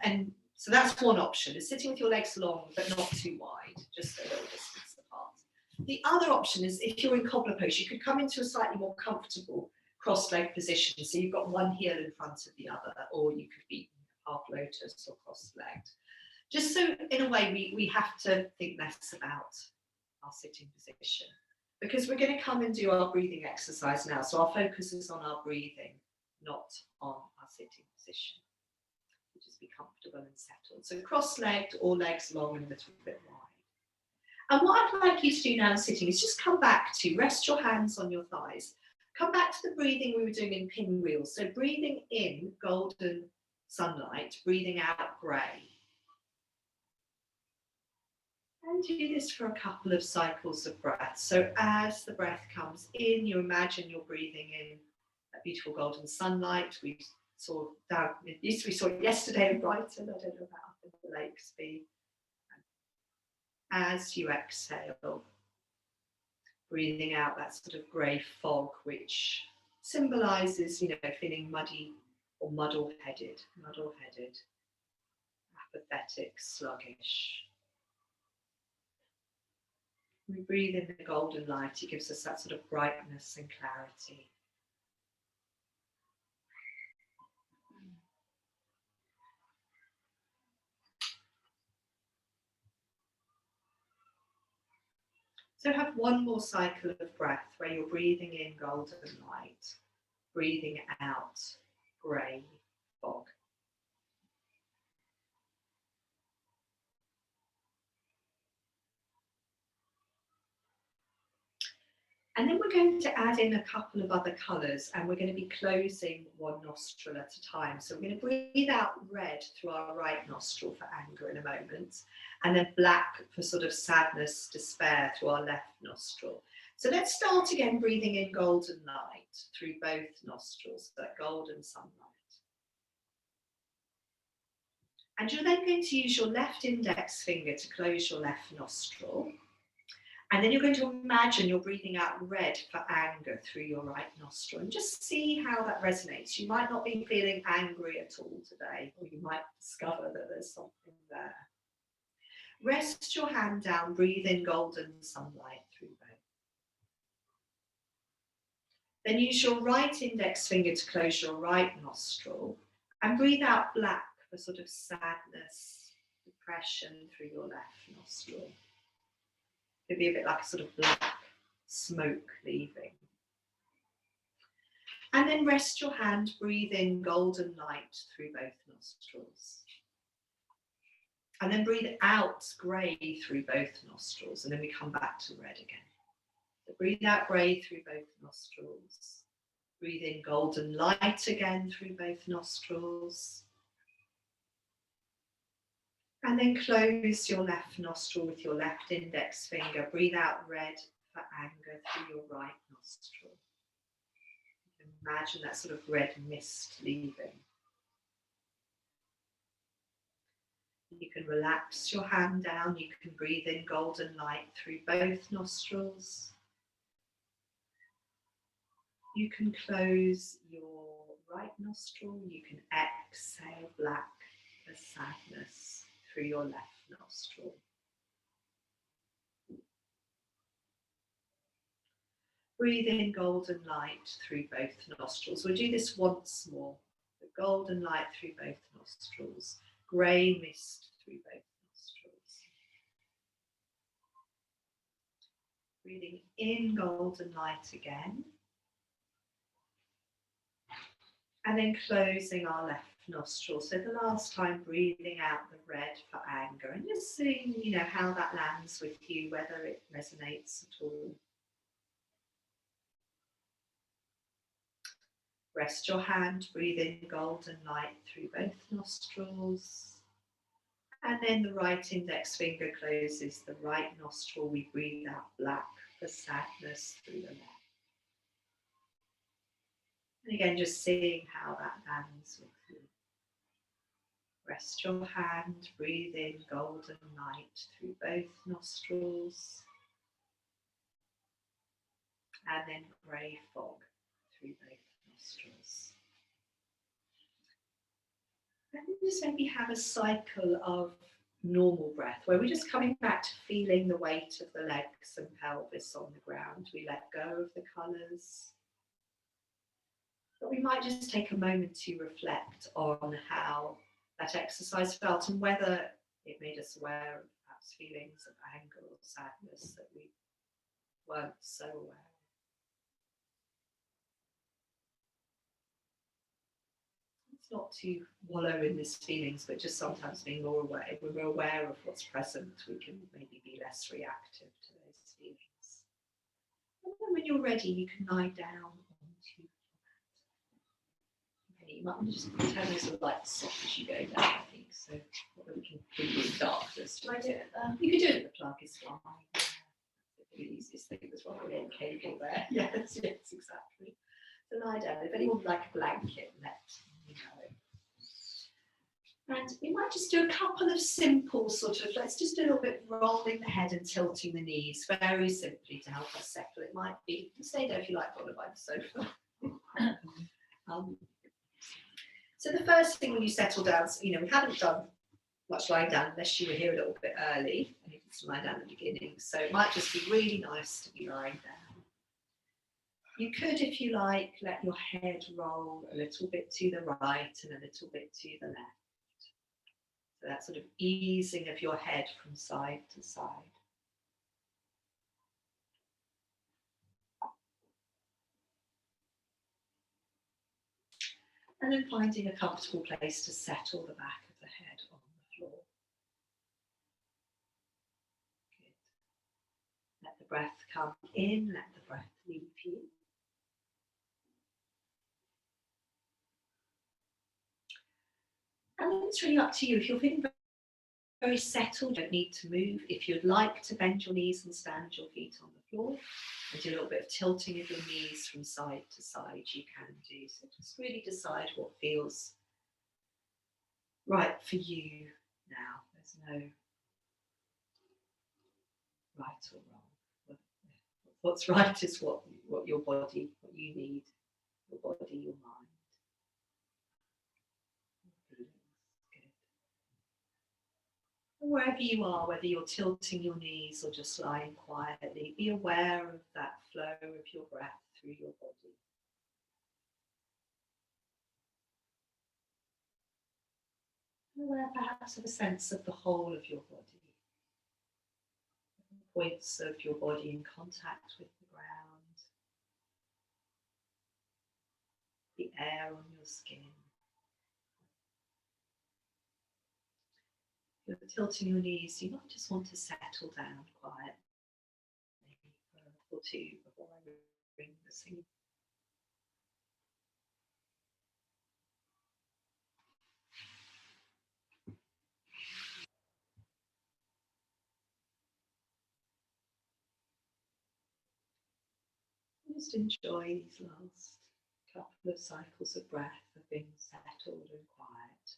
and so that's one option, is sitting with your legs long but not too wide, just a little distance apart. The other option is if you're in cobbler pose, you could come into a slightly more comfortable cross-leg position. So you've got one heel in front of the other, or you could be half lotus or cross-legged. Just so in a way we have to think less about our sitting position, because we're going to come and do our breathing exercise now. So our focus is on our breathing, not on our sitting position. Just be comfortable and settled. So cross-legged or legs long and a little bit wide. And what I'd like you to do now in sitting is just come back to rest your hands on your thighs. Come back to the breathing we were doing in pinwheels. So breathing in golden sunlight, breathing out grey. And do this for a couple of cycles of breath. So as the breath comes in, you imagine you're breathing in that beautiful golden sunlight. We saw it yesterday in Brighton. I don't know about up in the Lakesby. As you exhale, breathing out that sort of grey fog, which symbolises, feeling muddy or muddle-headed, apathetic, sluggish. We breathe in the golden light. It gives us that sort of brightness and clarity. So have one more cycle of breath where you're breathing in golden light, breathing out grey fog. And then we're going to add in a couple of other colours, and we're going to be closing one nostril at a time. So we're going to breathe out red through our right nostril for anger in a moment, and then black for sort of sadness, despair through our left nostril. So let's start again breathing in golden light through both nostrils, that golden sunlight. And you're then going to use your left index finger to close your left nostril. And then you're going to imagine you're breathing out red for anger through your right nostril, and just see how that resonates. You might not be feeling angry at all today, or you might discover that there's something there. Rest your hand down, breathe in golden sunlight through both. Then use your right index finger to close your right nostril and breathe out black for sort of sadness, depression through your left nostril. It'd be a bit like a sort of black smoke leaving. And then rest your hand, breathe in golden light through both nostrils. And then breathe out grey through both nostrils, and then we come back to red again. So breathe out grey through both nostrils. Breathe in golden light again through both nostrils. And then close your left nostril with your left index finger. Breathe out red for anger through your right nostril. Imagine that sort of red mist leaving. You can relax your hand down. You can breathe in golden light through both nostrils. You can close your right nostril. You can exhale black for sadness through your left nostril. Breathe in golden light through both nostrils. We'll do this once more. The golden light through both nostrils. Grey mist through both nostrils. Breathing in golden light again. And then closing our left nostril. So the last time, breathing out the red for anger, and just seeing, how that lands with you, whether it resonates at all. Rest your hand, breathe in golden light through both nostrils. And then the right index finger closes the right nostril. We breathe out black for sadness through the left. And again, just seeing how that lands with you. Rest your hand, breathe in golden light through both nostrils. And then grey fog through both nostrils. And then just maybe have a cycle of normal breath where we're just coming back to feeling the weight of the legs and pelvis on the ground. We let go of the colours. But we might just take a moment to reflect on how that exercise felt and whether it made us aware of perhaps feelings of anger or sadness that we weren't so aware of. It's not to wallow in these feelings, but just sometimes being more aware. If we're aware of what's present, we can maybe be less reactive to those feelings. And then when you're ready, you can lie down onto your mat. Okay, you might want to just turn those lights off as you go down, I think, so we can keep you in darkness. Do I do it there? You could do it with the plug, it's fine. The easiest thing as well, with a cable there. Yes, exactly. So lie down. If anyone would like a blanket, let me know. And we might just do a couple of simple sort of, let's just do a little bit rolling the head and tilting the knees, very simply to help us settle. It might be, stay there if you like, followed by the sofa. So the first thing when you settle down, we hadn't done much lying down unless you were here a little bit early and you can lie down at the beginning. So it might just be really nice to be lying down. You could, if you like, let your head roll a little bit to the right and a little bit to the left. So that sort of easing of your head from side to side. And then finding a comfortable place to settle the back of the head on the floor. Good. Let the breath come in, let the breath leave you. And then it's really up to you. If you're feeling very settled, you don't need to move. If you'd like to bend your knees and stand your feet on the floor and do a little bit of tilting of your knees from side to side, you can do. So just really decide what feels right for you now. There's no right or wrong. What's right is what your body, what you need, your body, your mind. Wherever you are, whether you're tilting your knees or just lying quietly, be aware of that flow of your breath through your body. Aware perhaps of a sense of the whole of your body. Points of your body in contact with the ground. The air on your skin. You're tilting your knees, you might just want to settle down quietly for a minute or two before I bring the singing. Just enjoy these last couple of cycles of breath of being settled and quiet.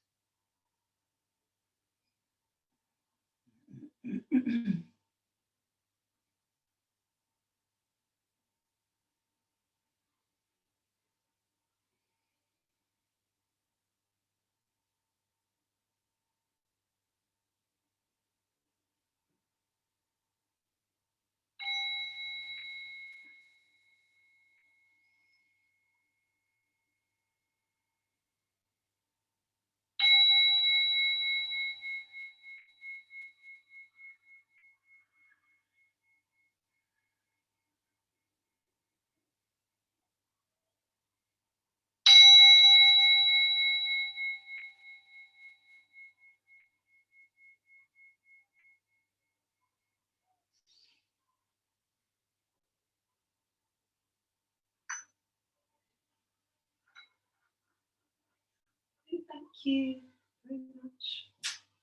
you very much.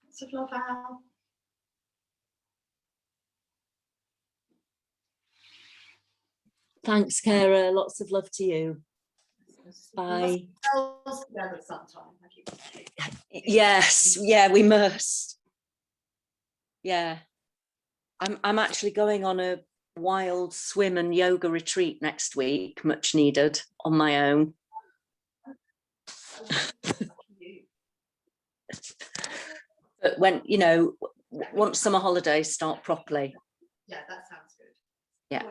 Lots of love, Al. Thanks, Kara. Lots of love to you. Bye. Girls together sometime. Yes, yeah, we must. Yeah. I'm actually going on a wild swim and yoga retreat next week, much needed, on my own. But when, you know, once summer holidays start properly. Yeah, that sounds good. Yeah.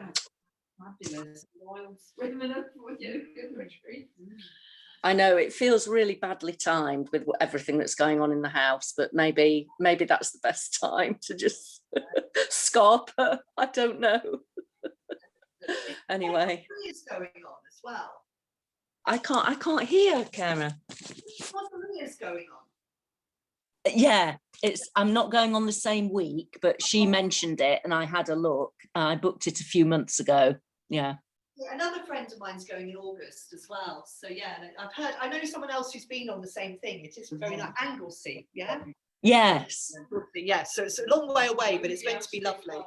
Fabulous. Wild swimming up with you. Good retreat. I know it feels really badly timed with everything that's going on in the house, but maybe that's the best time to just scarper. I don't know. Anyway, Maria's going on as well. I can't hear, Kara. What Maria's going on? Yeah, I'm not going on the same week, but she mentioned it and I had a look. I booked it a few months ago. Yeah. Yeah, another friend of mine's going in August as well. So yeah, I know someone else who's been on the same thing. It is very nice. Anglesey, yeah? Yes. Yeah, so it's a long way away, but it's meant to be lovely.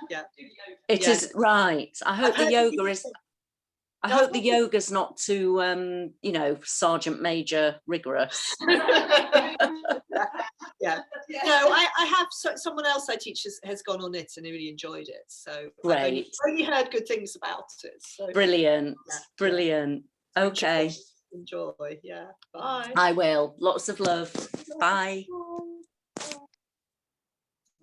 Yeah. It is right. I hope the yoga is. I hope the yoga's not too, you know, Sergeant Major rigorous. Yeah. No, I have someone else I teach has gone on it and they really enjoyed it. So Great. I've only heard good things about it. So Brilliant. yeah. Brilliant. Okay. Enjoy. Yeah. Bye. I will. Lots of love. Bye. Bye.